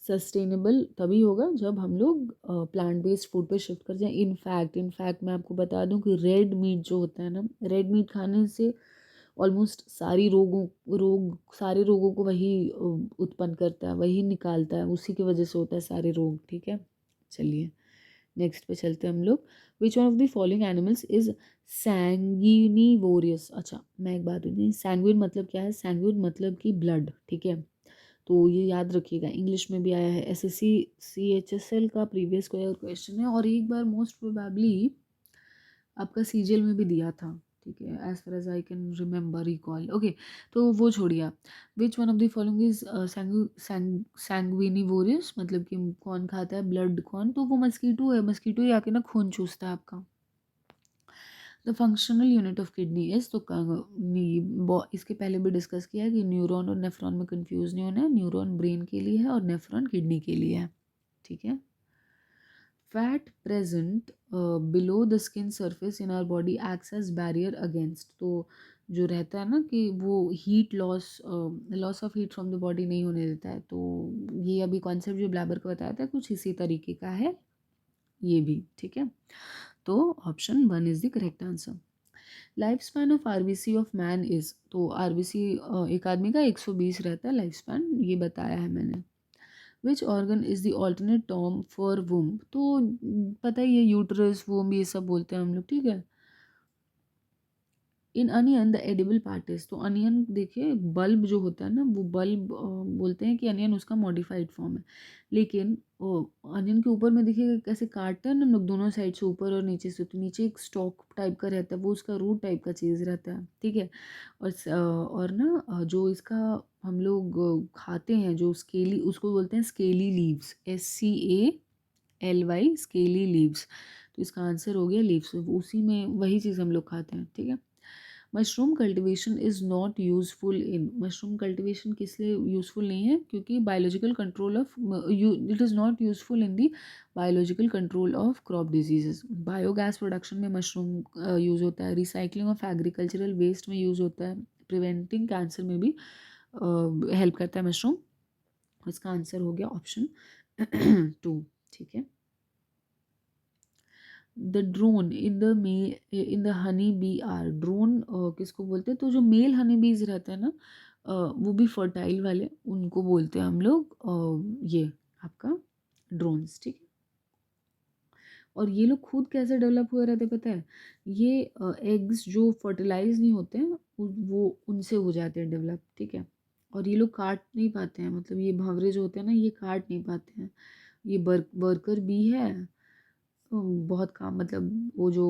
सस्टेनेबल तभी होगा जब हम लोग प्लांट बेस्ड फूड पे शिफ्ट कर जाएं। इनफैक्ट मैं आपको बता दूं कि रेड मीट जो होता है ना, रेड मीट खाने से ऑलमोस्ट सारे रोगों को वही उत्पन्न करता है, वही निकालता है, उसी की वजह से होता है सारे रोग, ठीक है। चलिए नेक्स्ट पे चलते हैं हम लोग। Which one of the following animals is sanguinivorous. अच्छा, मैं एक बात बताऊँ, सैंग्विन मतलब क्या है, सैंग्विन मतलब कि ब्लड, ठीक है। तो ये याद रखिएगा, इंग्लिश में भी आया है, SSC CHSL का प्रीवियस क्वेश्चन है, और एक बार मोस्ट प्रोबेबली आपका CGL में भी दिया था, ठीक है, as far as I can remember recall. Okay, तो वो छोड़िए आप। Which one of the following is sanguinivorous, मतलब कि कौन खाता है ब्लड, कौन, तो वो मस्कीटो है, मस्कीटो ही आके ना खून चूसता है आपका। The functional unit of kidney is, तो इसके पहले भी डिस्कस किया है कि न्यूरॉन और नेफ्रॉन में कंफ्यूज नहीं होना है, न्यूरॉन ब्रेन के लिए है और नेफ्रॉन किडनी के लिए है, ठीक है। Fat present below the skin surface in our body acts as barrier against, तो जो रहता है ना कि वो heat loss of heat from the body नहीं होने देता है, तो ये अभी कॉन्सेप्ट जो ब्लैबर का बताया था कुछ इसी तरीके का है ये भी, ठीक है। तो option 1 is the correct answer. Life span of RBC of man is, तो RBC एक आदमी का 120 रहता है लाइफ स्पैन, ये बताया है मैंने। Which organ is the alternate term for womb, तो पता ही है, यूटरस वुम्ब ये सब बोलते हैं हम लोग, ठीक है। इन onion the edible part is, तो अनियन देखिए बल्ब जो होता है ना, वो बल्ब बोलते हैं कि अनियन उसका मॉडिफाइड फॉर्म है, लेकिन अनियन के ऊपर में देखिए कैसे काटते हैं ना हम लोग दोनों साइड से, ऊपर और नीचे से, तो नीचे एक स्टॉक टाइप का रहता है, वो उसका रूट टाइप का चीज़ रहता है, ठीक है। और ना जो इसका हम लोग खाते हैं जो स्केली, उसको बोलते हैं scaly leaves, SCALY, scaly leaves. तो इसका आंसर हो गया लीव्स, उसी में वही चीज़ हम लोग खाते हैं, ठीक है। Mushroom cultivation is not useful in, mushroom cultivation किस लिए यूजफुल नहीं है, क्योंकि biological control of, it is not useful in the biological control of crop diseases. Biogas production में मशरूम यूज़ होता है, रिसाइकलिंग ऑफ एग्रीकल्चरल वेस्ट में use होता है, प्रिवेंटिंग कैंसर में भी हेल्प करता है मशरूम। इसका आंसर हो गया ऑप्शन 2। ठीक है। The drone in the honey bee are, drone किसको बोलते हैं? तो जो मेल हनी बीज रहते हैं ना, वो भी फर्टाइल वाले, उनको बोलते हैं हम लोग ये आपका ड्रोन्स। ठीक है। और ये लोग खुद कैसे डेवलप हुए रहते पता है? ये एग्स जो फर्टिलाइज नहीं होते हैं वो उनसे हो जाते हैं डेवलप। ठीक है। और ये लोग काट नहीं पाते हैं, मतलब ये भंवरे जो होते हैं ना, ये काट नहीं पाते हैं। ये वर्कर बी है, तो बहुत काम, मतलब वो जो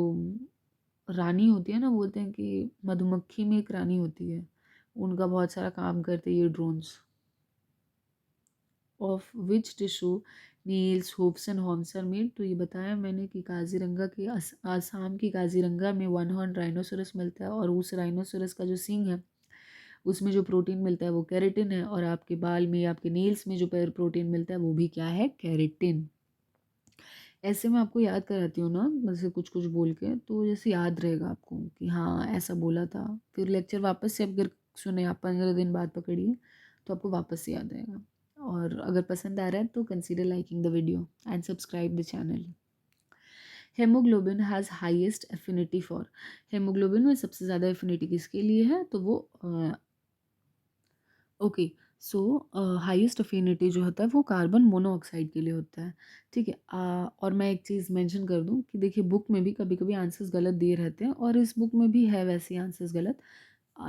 रानी होती है ना, बोलते हैं कि मधुमक्खी में एक रानी होती है, उनका बहुत सारा काम करते हैं ये drones. Of which tissue nails hoofs and horns are made, तो ये बताया मैंने कि काजीरंगा के आसाम की काजीरंगा में वन हॉर्न राइनोसोरस मिलता है, और उस राइनोसोरस का जो सींग है उसमें जो प्रोटीन मिलता है वो कैरेटिन है, और आपके बाल में, आपके नेल्स में जो प्रोटीन मिलता है वो भी क्या है? कैरेटिन। ऐसे मैं आपको याद कराती हूँ ना, जैसे कुछ कुछ बोल के, तो जैसे याद रहेगा आपको कि हाँ ऐसा बोला था। फिर लेक्चर वापस से अगर सुने आप 15 दिन बाद पकड़िए तो आपको वापस से याद आएगा। और अगर पसंद आ रहा है तो consider liking the video and subscribe the channel. Haemoglobin has highest affinity for, haemoglobin में सबसे ज़्यादा एफिनिटी किसके लिए है? तो वो ओके, सो हाईएस्ट अफिनिटी जो होता है वो कार्बन मोनोऑक्साइड के लिए होता है। ठीक है। और मैं एक चीज़ मेंशन कर दूं कि देखिए बुक में भी कभी कभी आंसर्स गलत दिए रहते हैं, और इस बुक में भी है वैसे आंसर्स गलत।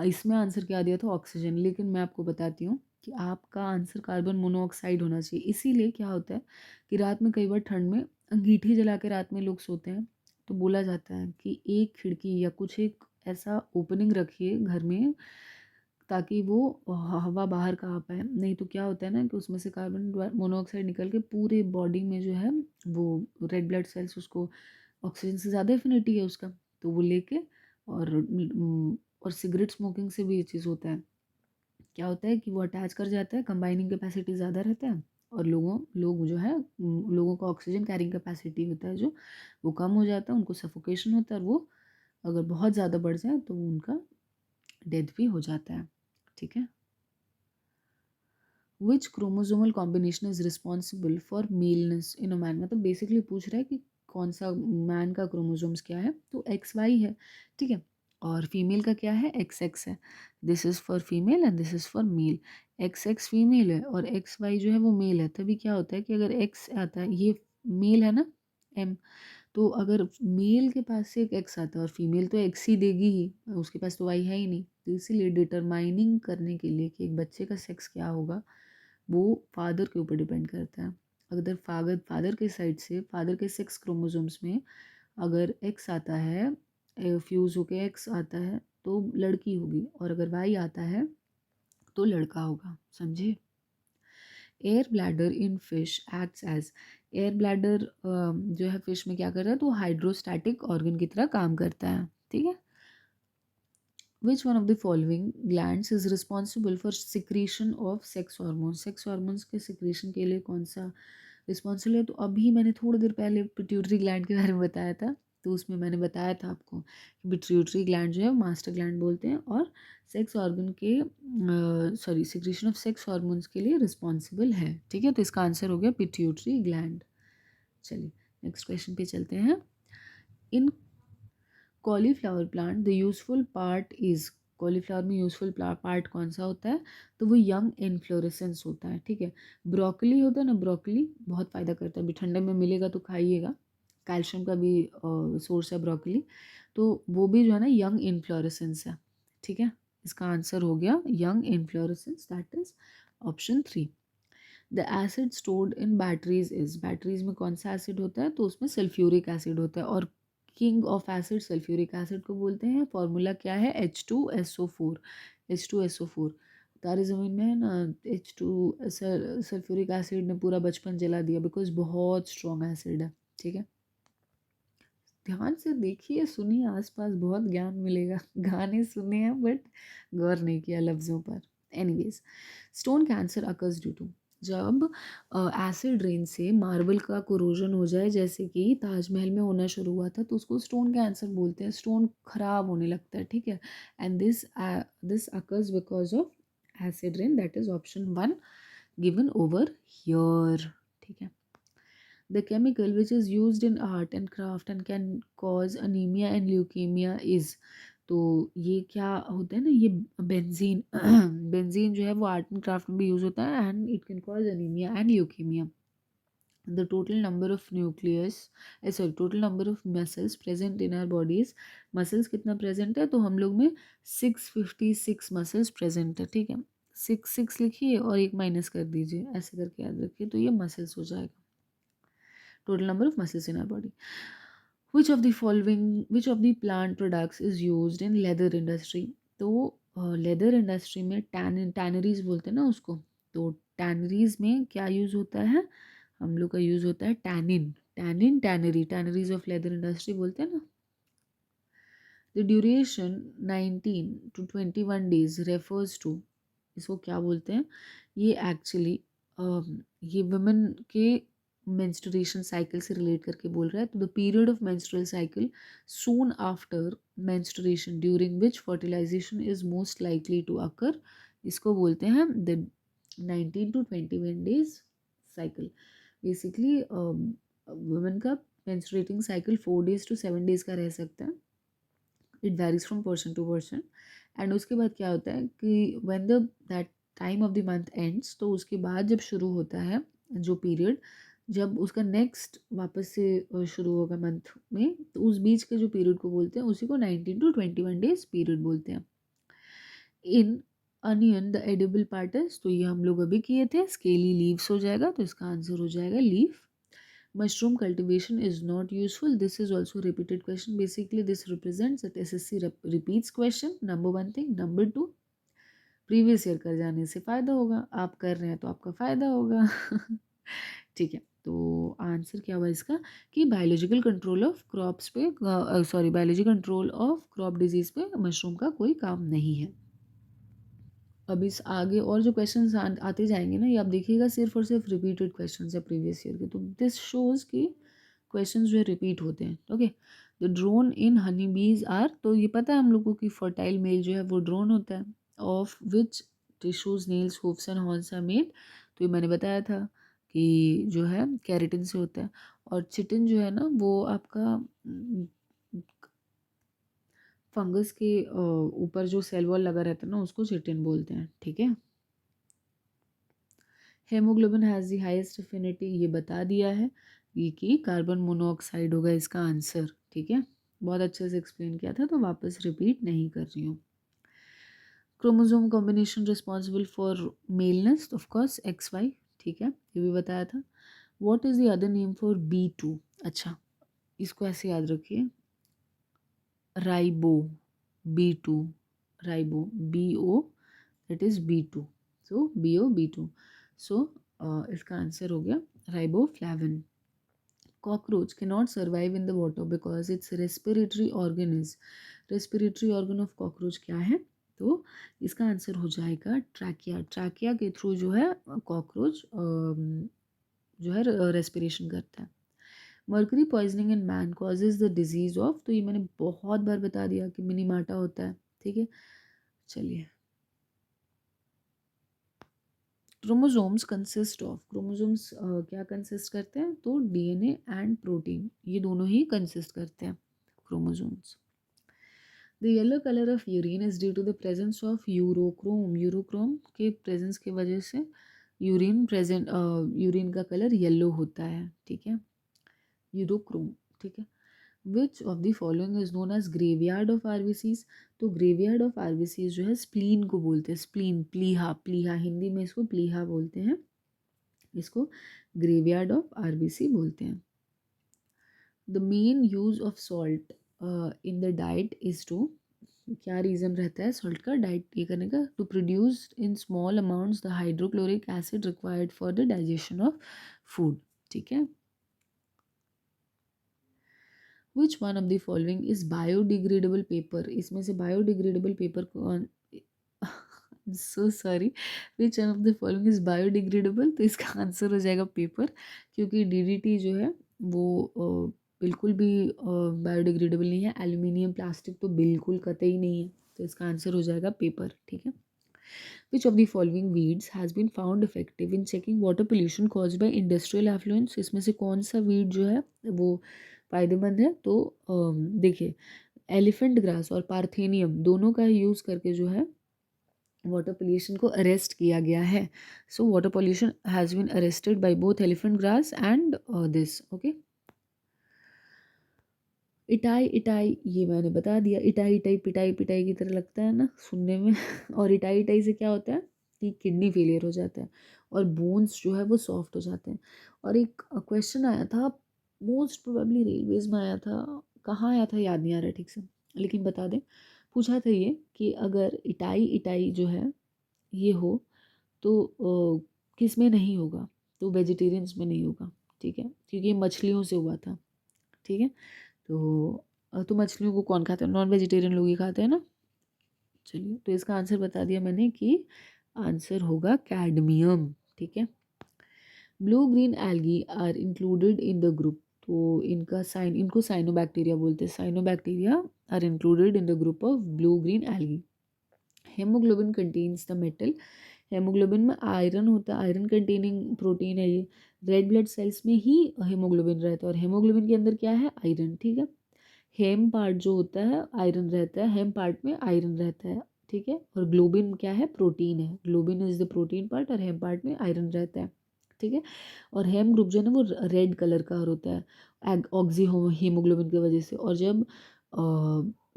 इसमें आंसर क्या दिया था? ऑक्सीजन, लेकिन मैं आपको बताती हूँ कि आपका आंसर कार्बन मोनोऑक्साइड होना चाहिए। इसीलिए क्या होता है कि रात में कई बार ठंड में अंगीठी जला के रात में लोग सोते हैं, तो बोला जाता है कि एक खिड़की या कुछ एक ऐसा ओपनिंग रखिए घर में ताकि वो हवा बाहर का आ पाए। नहीं तो क्या होता है ना कि उसमें से कार्बन मोनोऑक्साइड निकल के पूरे बॉडी में जो है वो रेड ब्लड सेल्स, उसको ऑक्सीजन से ज़्यादा एफिनिटी है उसका, तो वो लेके और सिगरेट स्मोकिंग से भी ये चीज़ होता है। क्या होता है कि वो अटैच कर जाता है, कंबाइनिंग कैपेसिटी ज़्यादा रहता है, और लोग जो है लोगों का ऑक्सीजन कैरिंग कैपेसिटी होता है जो वो कम हो जाता है, उनको सफोकेशन होता है, और वो अगर बहुत ज़्यादा बढ़ जाए तो उनका डेथ भी हो जाता है। ठीक है। Which chromosomal combination is responsible for maleness in a man, मतलब बेसिकली पूछ रहा है कि कौन सा मैन का क्रोमोसोम्स क्या है, तो एक्स वाई है। ठीक है। और फीमेल का क्या है? एक्स एक्स है। This is for female and this is for male. X x female है और एक्स वाई जो है वो मेल है। तभी क्या होता है कि अगर एक्स आता है, ये मेल है ना, एम, तो अगर मेल के पास से एक एक्स आता है और फीमेल तो एक्स ही देगी ही, उसके पास तो वाई है ही नहीं, तो इसीलिए डिटरमाइनिंग करने के लिए कि एक बच्चे का सेक्स क्या होगा वो फादर के ऊपर डिपेंड करता है। अगर फादर के साइड से, फादर के सेक्स क्रोमोसोम्स में अगर एक्स आता है, फ्यूज़ होके एक्स आता है तो लड़की होगी, और अगर वाई आता है तो लड़का होगा। समझे? Air bladder in fish acts as, air bladder जो है फिश में क्या कर रहा है? तो हाइड्रोस्टैटिक ऑर्गन की तरह काम करता है। ठीक है। Which one of the following glands is responsible for secretion of sex hormones? Sex hormones के सिक्रेशन के लिए कौन सा रिस्पॉन्सिबल है? तो अभी मैंने थोड़ी देर पहले पिट्यूटरी ग्लैंड के बारे में बताया था, तो उसमें मैंने बताया था आपको कि पिट्यूटरी ग्लैंड जो है मास्टर ग्लैंड बोलते हैं, और सेक्स ऑर्गन के सिक्रेशन ऑफ सेक्स हार्मोन्स के लिए रिस्पॉन्सिबल है। ठीक है। तो इसका आंसर हो गया पिट्यूटरी ग्लैंड। चलिए नेक्स्ट क्वेश्चन पे चलते हैं। इन cauliflower plant the useful part is, cauliflower में यूजफुल पार्ट कौन सा होता है? तो वो यंग इन्फ्लोरेसेंस होता है। ठीक है। ब्रोकली होता है ना, ब्रोकली बहुत फ़ायदा करता है, अभी ठंडे में मिलेगा तो खाइएगा, कैल्शियम का भी सोर्स है ब्रोकली, तो वो भी जो है ना यंग इन्फ्लोरेसेंस है। ठीक है। इसका आंसर हो गया young inflorescence, that is option 3। The acid stored in batteries is, batteries में कौन सा एसिड होता है? तो उसमें सल्फ्यूरिक एसिड होता है, और king of acid sulphuric acid को बोलते हैं। फॉर्मूला क्या है? H2SO4, H2SO4। तारे ज़मीन में है ना, H2 सल्फ्यूरिक एसिड ने पूरा बचपन जला दिया, बिकॉज बहुत स्ट्रॉन्ग एसिड है। ठीक है। ध्यान से देखिए, सुनिए, आसपास बहुत ज्ञान मिलेगा। गाने सुने हैं बट गौर नहीं किया लफ्ज़ों पर। Anyways, stone cancer occurs due to, जब एसिड रेन से मार्बल का कोरोजन हो जाए, जैसे कि ताजमहल में होना शुरू हुआ था, तो उसको स्टोन कैंसर बोलते हैं, स्टोन खराब होने लगता है, ठीक है। And this occurs because of acid rain, that is option 1 given over here, ठीक है। The chemical which is used in art and craft and can cause anemia and leukemia is, तो ये क्या होता है ना, ये बेंजीन बेंजीन जो है वो आर्ट एंड क्राफ्ट में भी यूज होता है and it can cause anaemia and leukaemia. The total number of nucleus total number of muscles present in our bodies, muscles कितना present है, तो हम लोग में 656 muscles present है, ठीक है। 6 लिखिए और एक माइनस कर दीजिए, ऐसे करके याद रखिए, तो ये मसल्स हो जाएगा, total number of muscles in our body. Which of the plant products is used in leather industry? तो लेदर इंडस्ट्री में टैनरीज बोलते हैं ना उसको, तो टैनरीज में क्या यूज होता है, हम लोग का यूज होता है टैनरीज ऑफ लेदर इंडस्ट्री बोलते हैं ना। The duration 19 to 21 days refers to, इसको क्या बोलते हैं, ये एक्चुअली ये वुमेन के मेंस्ट्रुएशन साइकिल से रिलेट करके बोल रहा है। तो the period of menstrual cycle soon after menstruation during which fertilization is most likely to occur, इसको बोलते हैं the 19 to 21 days cycle. Basically women का menstruating cycle 4 days to 7 days का रह सकता है, it varies from person to person. And उसके बाद क्या होता है कि when the that time of the month ends, तो उसके बाद जब शुरू होता है जो पीरियड, जब उसका नेक्स्ट वापस से शुरू होगा मंथ में, तो उस बीच के जो पीरियड को बोलते हैं उसी को 19 to 21 days पीरियड बोलते हैं। इन onion the edible part is, तो ये हम लोग अभी किए थे, स्केली लीव्स हो जाएगा, तो इसका आंसर हो जाएगा leaf. Mushroom cultivation is not useful. This is also a repeated question. Basically, this represents that SSC repeats question. Number 1 thing. Number 2, previous year कर जाने से फ़ायदा होगा, आप कर रहे हैं तो आपका फ़ायदा होगा ठीक है। तो आंसर क्या हुआ इसका कि बायोलॉजिकल कंट्रोल ऑफ क्रॉप्स पे, biological control of crop disease पे मशरूम का कोई काम नहीं है। अब इस आगे और जो क्वेश्चंस आते जाएंगे ना, ये आप देखिएगा सिर्फ और सिर्फ रिपीटेड क्वेश्चंस है प्रीवियस ईयर के, तो दिस शोज कि क्वेश्चंस जो है रिपीट होते हैं। Okay, the drone in Honey bees are, तो ये पता है हम लोगों की फर्टाइल मेल जो है वो ड्रोन होता है। Of which tissues nails hoofs and horns are made, तो ये मैंने बताया था कि जो है कैरेटिन से होता है। और चिटिन जो है ना वो आपका फंगस के ऊपर जो सेल वॉल लगा रहता है ना, उसको चिटिन बोलते हैं, ठीक है। Haemoglobin has the highest affinity, ये बता दिया है, ये कि कार्बन मोनोऑक्साइड होगा इसका आंसर, ठीक है। बहुत अच्छे से एक्सप्लेन किया था, तो वापस रिपीट नहीं कर रही हूँ। Chromosome combination responsible for maleness, of course XY, ठीक है, ये भी बताया था। What is the other name for B2, अच्छा इसको ऐसे याद रखिए, ribo, B2, ribo, BO, that is B2, so BO B2, so इसका आंसर हो गया riboflavin. Cockroach cannot survive in the water because its respiratory organ is, respiratory organ of cockroach क्या है, तो इसका आंसर हो जाएगा ट्रैकिया। ट्रैकिया के थ्रू जो है कॉकरोच जो है रेस्पिरेशन करता है। Mercury poisoning in man causes the disease of, तो ये मैंने बहुत बार बता दिया कि मिनीमाटा होता है, ठीक है। चलिए, क्रोमोसोम्स कंसिस्ट ऑफ, क्रोमोसोम्स क्या कंसिस्ट करते हैं, तो DNA एंड प्रोटीन, ये दोनों ही कंसिस्ट करते हैं chromosomes. The yellow colour of urine is due to the presence of urochrome, urochrome के प्रेजेंस की वजह से यूरिन का कलर येलो होता है, ठीक है, यूरोक्रोम, ठीक है। Which of the following is known as graveyard of RBCs, तो ग्रेवयार्ड ऑफ आरबीसीज जो है स्प्लीन को बोलते हैं, स्प्लीन, प्लीहा, प्लीहा हिंदी में इसको प्लीहा बोलते हैं, इसको ग्रेवयार्ड ऑफ आरबीसी बोलते हैं। The main use of salt in the diet is to, क्या रीज़न रहता है सॉल्ट का डाइट ये करने का, to produce in small amounts the hydrochloric acid required for the digestion of food, ठीक है। Which one of the following is biodegradable paper, इसमें से बायोडिग्रेडेबल पेपर कौन so sorry, which one of the following is biodegradable, तो इसका answer हो जाएगा paper, क्योंकि डीडीटी जो है वो बिल्कुल भी बायोडिग्रेडेबल नहीं है। एल्यूमिनियम प्लास्टिक तो बिल्कुल कतई नहीं है, तो इसका आंसर हो जाएगा पेपर, ठीक है। Which of the following weeds has been found effective in checking water pollution caused by industrial effluents? इसमें से कौन सा weed जो है वो फायदेमंद है? तो देखिए, एलिफेंट ग्रास और पार्थेनियम दोनों का यूज़ करके जो है वाटर पोल्यूशन को अरेस्ट किया गया है। So water pollution has been arrested by both elephant grass and this, okay. इटाई इटाई ये मैंने बता दिया, इटाई इटाई पिटाई पिटाई की तरह लगता है ना सुनने में और इटाई इटाई से क्या होता है कि किडनी फेलियर हो जाता है और बोन्स जो है वो सॉफ्ट हो जाते हैं। और एक क्वेश्चन आया था, मोस्ट प्रोबेबली रेलवेज में आया था, कहाँ आया था याद नहीं आ रहा ठीक से, लेकिन बता दें, पूछा था ये कि अगर इटाई इटाई जो है ये हो तो किस में नहीं होगा, तो वेजिटेरियंस में नहीं होगा, ठीक है, क्योंकि ये मछलियों से हुआ था, ठीक है। तो मछलियों को कौन खाता है? नॉन वेजिटेरियन लोग ही खाते हैं ना। चलिए, तो इसका आंसर बता दिया मैंने कि आंसर होगा कैडमियम, ठीक है। Blue green algae are included in the group, तो इनको साइनोबैक्टीरिया बोलते हैं। Cyanobacteria are included in the group of blue green algae. Haemoglobin contains the metal, haemoglobin में आयरन होता है, आयरन कंटेनिंग प्रोटीन है ये। रेड ब्लड सेल्स में ही हेमोग्लोबिन रहता है और हेमोग्लोबिन के अंदर क्या है? आयरन, ठीक है। हेम पार्ट जो होता है आयरन रहता है, हेम पार्ट में आयरन रहता है, ठीक है। और ग्लोबिन क्या है? प्रोटीन है। Globin is the protein part और हेम पार्ट में आयरन रहता है, ठीक है। और हेम ग्रुप जो है ना वो रेड कलर का होता है ऑक्सी हीमोग्लोबिन की वजह से। और जब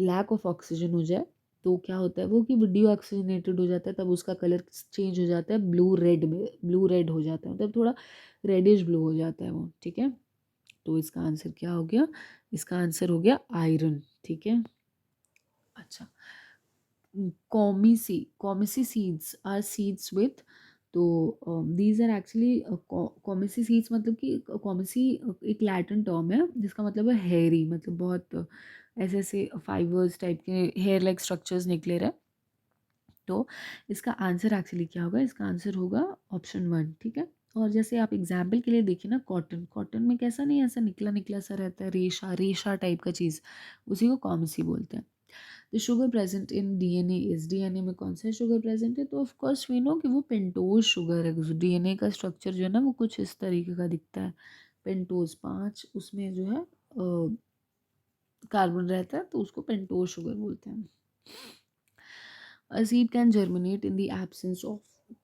लैक ऑफ ऑक्सीजन हो जाए तो क्या होता है वो कि डी ऑक्सीजनेटेड हो जाता है, तब उसका कलर चेंज हो जाता है ब्लू रेड में, ब्लू रेड हो जाता है, मतलब थोड़ा रेडिश ब्लू हो जाता है वो, ठीक है। तो इसका आंसर क्या हो गया? इसका आंसर हो गया आयरन, ठीक है। अच्छा, कॉमिसी सीड्स आर सीड्स विथ, तो दीज आर एक्चुअली कॉमिसी सीड्स, मतलब कि कॉमिसी एक लैटिन टर्म है जिसका मतलब है हेयरी, मतलब बहुत ऐसे ऐसे फाइबर्स टाइप के हेयर लाइक स्ट्रक्चर्स निकले रहे। तो इसका आंसर एक्चुअली क्या होगा? इसका आंसर होगा ऑप्शन 1, ठीक है। और जैसे आप एग्जाम्पल के लिए देखिए ना, कॉटन, कॉटन में कैसा नहीं ऐसा निकला निकला सा रहता है, रेशा रेशा टाइप का चीज़, उसी को कॉमसी बोलते हैं। The sugar present in DNA is, DNA में कौन सा शुगर प्रेजेंट है? तो ऑफ कोर्स वी नो कि वो पेंटोज शुगर है। डीएनए का स्ट्रक्चर जो है ना वो कुछ इस तरीके का दिखता है, पेंटोज 5 उसमें जो है कार्बन रहता है, तो उसको पेंटोज शुगर बोलते हैं। A seed can germinate in the absence of,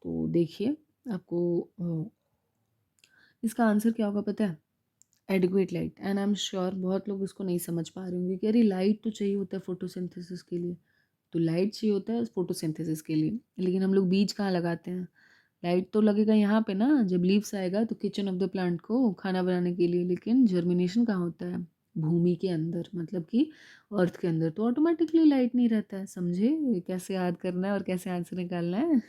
तो देखिए आपको इसका आंसर क्या होगा पता है? Adequate light. And I am sure बहुत लोग इसको नहीं समझ पा रहे होंगे कि अरे लाइट तो चाहिए होता है फोटोसिंथेसिस के लिए, तो लाइट चाहिए होता है फोटोसिंथेसिस के लिए, लेकिन हम लोग बीज कहाँ लगाते हैं? लाइट तो लगेगा यहाँ पे ना, जब लीव्स आएगा तो किचन ऑफ द प्लांट को खाना बनाने के लिए, लेकिन जर्मिनेशन कहाँ होता है? भूमि के अंदर, मतलब कि अर्थ के अंदर, तो ऑटोमेटिकली लाइट नहीं रहता है। समझे कैसे याद करना है और कैसे आंसर निकालना है?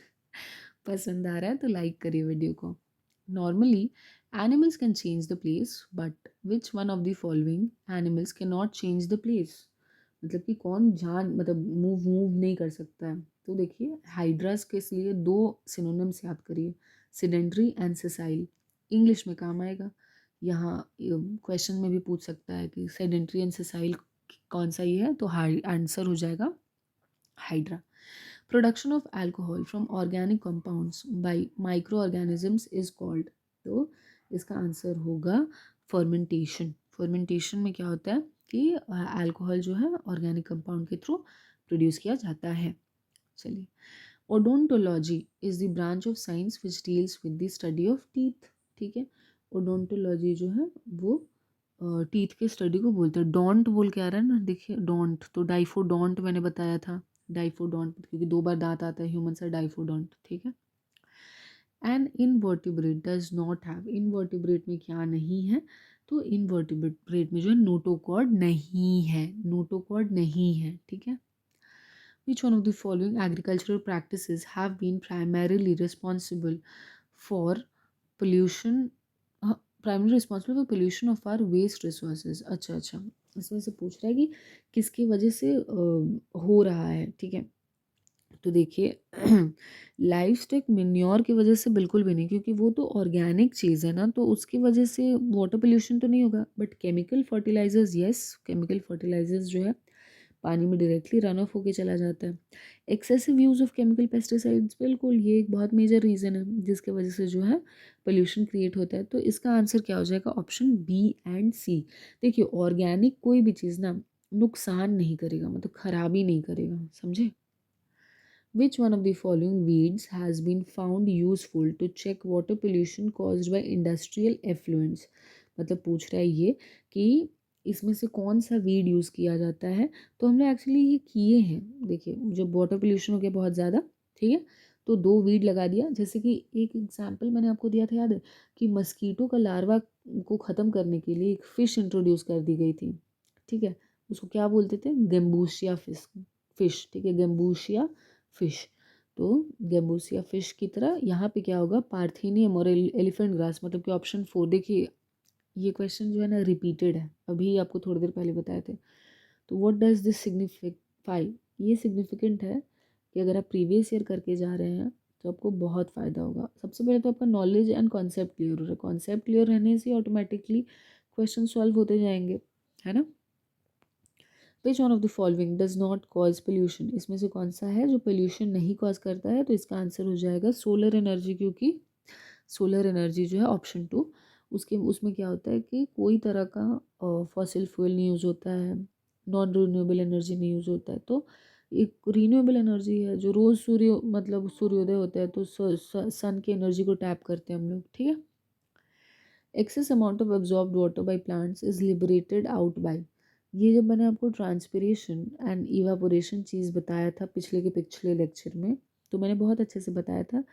पसंद आ रहा है तो लाइक करिए वीडियो को। Normally animals can change the place, but which one of the following animals can not change the place, मतलब कि कौन जान मतलब मूव मूव नहीं कर सकता है? तो देखिए, हाइड्रास के लिए 2 सिनोनिम्स याद करिए, सिडेंट्री एंड सेसाइल। इंग्लिश में काम आएगा, यहाँ क्वेश्चन में भी पूछ सकता है कि सेडेंट्री एंड सेसाइल कौन सा ये है, तो आंसर हो जाएगा hydra. Production of alcohol from organic compounds by microorganisms is called, तो इसका आंसर होगा फर्मेंटेशन। फर्मेंटेशन में क्या होता है कि अल्कोहल जो है ऑर्गेनिक कंपाउंड के थ्रू प्रोड्यूस किया जाता है। चलिए, odontology is the branch of science which deals with the study of teeth, ठीक है। ओडोंटोलॉजी जो है वो टीथ के स्टडी को बोलते हैं। डोंट बोल के आ रहा है ना, देखिए डोंट, तो डाइफोडोंट मैंने बताया था, डाइफोडोंट क्योंकि 2 बार दांत आता है ह्यूमन से, डाइफोडोंट, ठीक है। An invertebrate does not have, invertebrate में क्या नहीं है? तो इनवर्टिब्रेट में जो है नोटोकॉर्ड नहीं है, नोटोकॉर्ड नहीं है, ठीक है। Which one of the following agricultural practices have been primarily responsible for pollution, primary responsible for pollution of are waste resources? अच्छा अच्छा, इसमें से पूछ रहा है कि किसकी वजह से हो रहा है, ठीक है। तो देखिए लाइफ स्टॉक मेन्योर की वजह से बिल्कुल भी नहीं, क्योंकि वो तो ऑर्गेनिक चीज़ है ना, तो उसकी वजह से वाटर पोल्यूशन तो नहीं होगा। But chemical fertilizers, yes, chemical fertilizers जो है पानी में डायरेक्टली रन ऑफ होके चला जाता है। Excessive use of chemical pesticides, बिल्कुल ये एक बहुत मेजर रीज़न है जिसके वजह से जो है पोल्यूशन क्रिएट होता है। तो इसका आंसर क्या हो जाएगा? ऑप्शन बी एंड सी। देखिए ऑर्गेनिक कोई भी चीज़ ना नुकसान नहीं करेगा, मतलब खराबी नहीं करेगा, समझे? Which one of the following weeds has been found useful to check water pollution caused by industrial effluents? मतलब पूछ रहा है ये कि इसमें से कौन सा वीड यूज़ किया जाता है। तो हमने एक्चुअली ये किए हैं। देखिए जब वाटर पोल्यूशन हो गया बहुत ज़्यादा, ठीक है, तो दो वीड लगा दिया। जैसे कि एक एग्जांपल मैंने आपको दिया था, याद है कि मस्कीटो का लार्वा को ख़त्म करने के लिए एक फ़िश इंट्रोड्यूस कर दी गई थी, ठीक है, उसको क्या बोलते थे? गेम्बूशिया फिश, ठीक है, गेम्बूशिया फिश। तो गेम्बूसिया फिश की तरह यहाँ पे क्या होगा? पार्थेनियम और एलिफेंट ग्रास, मतलब कि ऑप्शन 4। देखिए ये क्वेश्चन जो है ना रिपीटेड है, अभी आपको थोड़ी देर पहले बताए थे। तो व्हाट डज दिस सिग्निफाई? ये सिग्निफिकेंट है कि अगर आप प्रीवियस ईयर करके जा रहे हैं तो आपको बहुत फ़ायदा होगा। सबसे पहले तो आपका नॉलेज एंड कॉन्सेप्ट क्लियर हो रहा है। कॉन्सेप्ट क्लियर रहने से ऑटोमेटिकली क्वेश्चन सॉल्व होते जाएंगे, है ना? विच one of the following does not cause pollution? इसमें से कौन सा है जो पोल्यूशन नहीं कॉज करता है? तो इसका आंसर हो जाएगा सोलर एनर्जी, क्योंकि सोलर एनर्जी जो है ऑप्शन 2, उसके उसमें क्या होता है कि कोई तरह का फॉसिल फ्यूल नहीं यूज़ होता है, नॉन रिन्यूएबल एनर्जी नहीं यूज़ होता है। तो एक रिन्यूएबल एनर्जी है जो रोज़ मतलब सूर्योदय होता है तो सन की एनर्जी को टैप करते हैं हम लोग, ठीक है। Excess amount of absorbed water by plants is liberated out by, ये जब मैंने आपको ट्रांसपिरेशन एंड इवापोरेशन चीज़ बताया था पिछले लेक्चर में, तो मैंने बहुत अच्छे से बताया था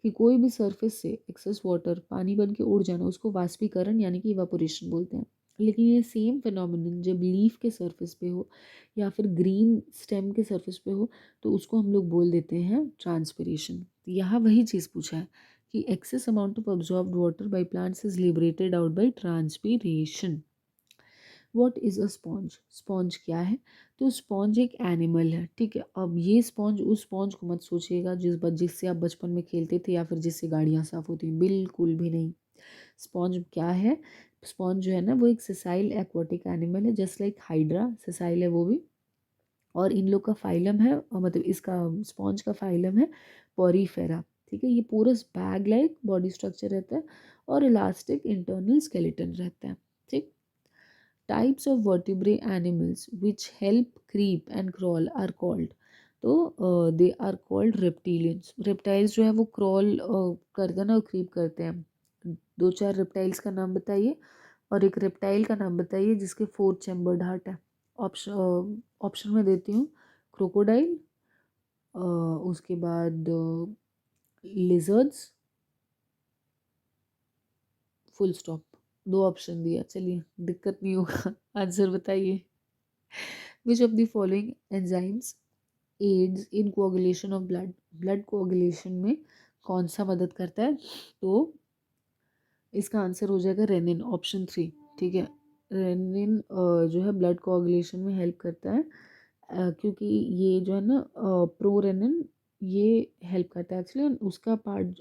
कि कोई भी सरफेस से एक्सेस वाटर पानी बन के उड़ जाना उसको वाष्पीकरण यानी कि इवापोरेशन बोलते हैं। लेकिन ये सेम फिनोमिनन जब लीफ के सरफेस पे हो या फिर ग्रीन स्टेम के सरफेस पे हो तो उसको हम लोग बोल देते हैं ट्रांसपिरेशन। यहाँ वही चीज़ पूछा है कि excess amount of absorbed water by plants is liberated out by transpiration. What is a sponge? Sponge क्या है? तो स्पॉन्ज एक एनिमल है, ठीक है। अब ये स्पॉन्ज उस स्पॉन्ज को मत सोचिएगा जिससे आप बचपन में खेलते थे या फिर जिससे गाड़ियाँ साफ होती हैं, बिल्कुल भी नहीं। स्पॉन्ज क्या है? स्पॉन्ज जो है ना वो एक सेसाइल एक्वाटिक एनिमल है, जस्ट लाइक हाइड्रा सेसाइल है वो भी। और इन लोग का फाइलम है मतलब इसका स्पॉन्ज का फाइलम है पॉरीफेरा, ठीक है। ये porous bag like body structure रहता है और इलास्टिक इंटरनल स्केलेटन रहता है, ठीक। Types of vertebrate animals which help creep and crawl are called, तो they are called reptilians. Reptiles जो है वो क्रॉल करते हैं ना, क्रीप करते हैं। दो चार रेप्टाइल्स का नाम बताइए और एक रेप्टाइल का नाम बताइए जिसके 4 चैम्बर्ड हार्ट है। ऑप्शन में देती हूँ, क्रोकोडाइल, उसके बाद लिजर्ड्स, फुल स्टॉप। दो ऑप्शन दिया, चलिए दिक्कत नहीं होगा आंसर बताइए। Which of the following enzymes aids in coagulation of blood? Blood coagulation में कौन सा मदद करता है? तो इसका आंसर हो जाएगा रेनिन, ऑप्शन 3, ठीक है। रेनिन जो है ब्लड कोagulation में हेल्प करता है क्योंकि ये जो है ना प्रोरेनिन ये हेल्प करता है एक्चुअली। उसका पार्ट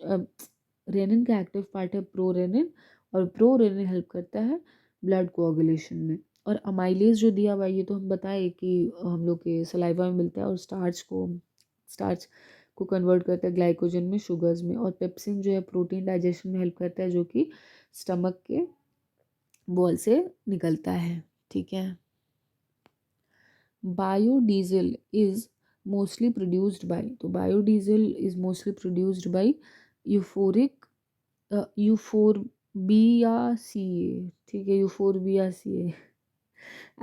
रेनिन का एक्टिव पार्ट है प्रोरेनिन, और प्रोरेनिन हेल्प करता है ब्लड कोagulation में। और अमाइलेज जो दिया हुआ है ये तो हम बताए कि हम लोग के सलाइवा में मिलता है और स्टार्च को कन्वर्ट करता है ग्लाइकोजन में, शुगर्स में। और पेप्सिन जो है प्रोटीन डाइजेशन में हेल्प करता है जो कि स्टमक के बॉल से निकलता है, ठीक है। Biodiesel is mostly produced by, तो biodiesel is mostly produced by euphoric euphorbiaceae, ठीक है, यूफोरबियासिए।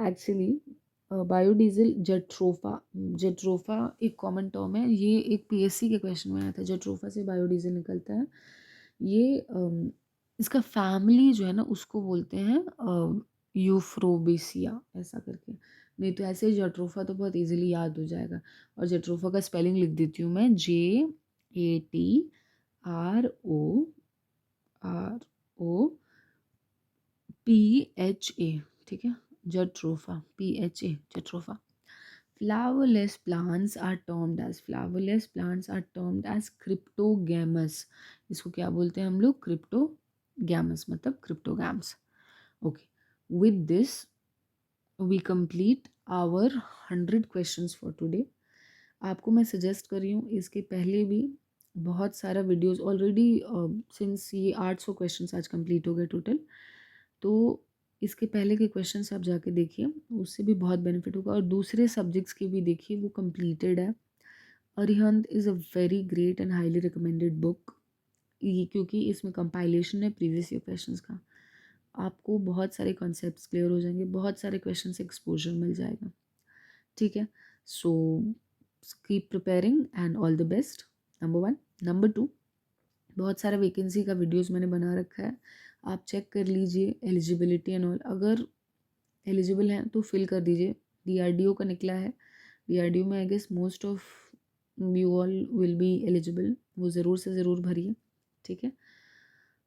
एक्चुअली बायोडीजल जेट्रोफा एक कॉमन टर्म है, ये एक पीएससी के क्वेश्चन में आया था। जेट्रोफा से बायोडीजल निकलता है। ये इसका फैमिली जो है ना उसको बोलते हैं यूफ्रोबिसिया ऐसा करके। नहीं तो ऐसे जेट्रोफा तो बहुत इजीली याद हो जाएगा। और जेट्रोफा का स्पेलिंग लिख देती हूँ मैं, JATROPHA, ठीक है, jatropha, PHA jatropha. Flowerless plants are termed as cryptogamous. इसको क्या बोलते हैं हम लोग? क्रिप्टोगैमस, मतलब cryptogams. Okay, with this we complete our 100 questions for today. आपको मैं सजेस्ट कर रही हूँ, इसके पहले भी बहुत सारा वीडियोस ऑलरेडी, सिंस ये 800 क्वेश्चंस आज कंप्लीट हो गए टोटल, तो इसके पहले के क्वेश्चंस आप जाके देखिए, उससे भी बहुत बेनिफिट होगा। और दूसरे सब्जेक्ट्स के भी देखिए, वो कंप्लीटेड है। Arihant is a very great and highly recommended book, ये क्योंकि इसमें कंपाइलेशन है प्रीवियस ईयर क्वेश्चंस का। आपको बहुत सारे कॉन्सेप्ट्स क्लियर हो जाएंगे, बहुत सारे क्वेश्चन से एक्सपोजर मिल जाएगा। ठीक है, so keep preparing and all the best, number 1। Number 2, बहुत सारा वैकेंसी का वीडियोस मैंने बना रखा है, आप चेक कर लीजिए एलिजिबिलिटी एंड ऑल। अगर एलिजिबल हैं तो फिल कर दीजिए। डीआरडीओ का निकला है, डीआरडीओ में I guess most of you all will be eligible, वो ज़रूर से ज़रूर भरिए। ठीक है,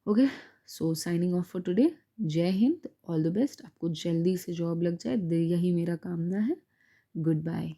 okay, so signing off for today. जय हिंद, ऑल द बेस्ट, आपको जल्दी से जॉब लग जाए, यही मेरा कामना है। Good bye.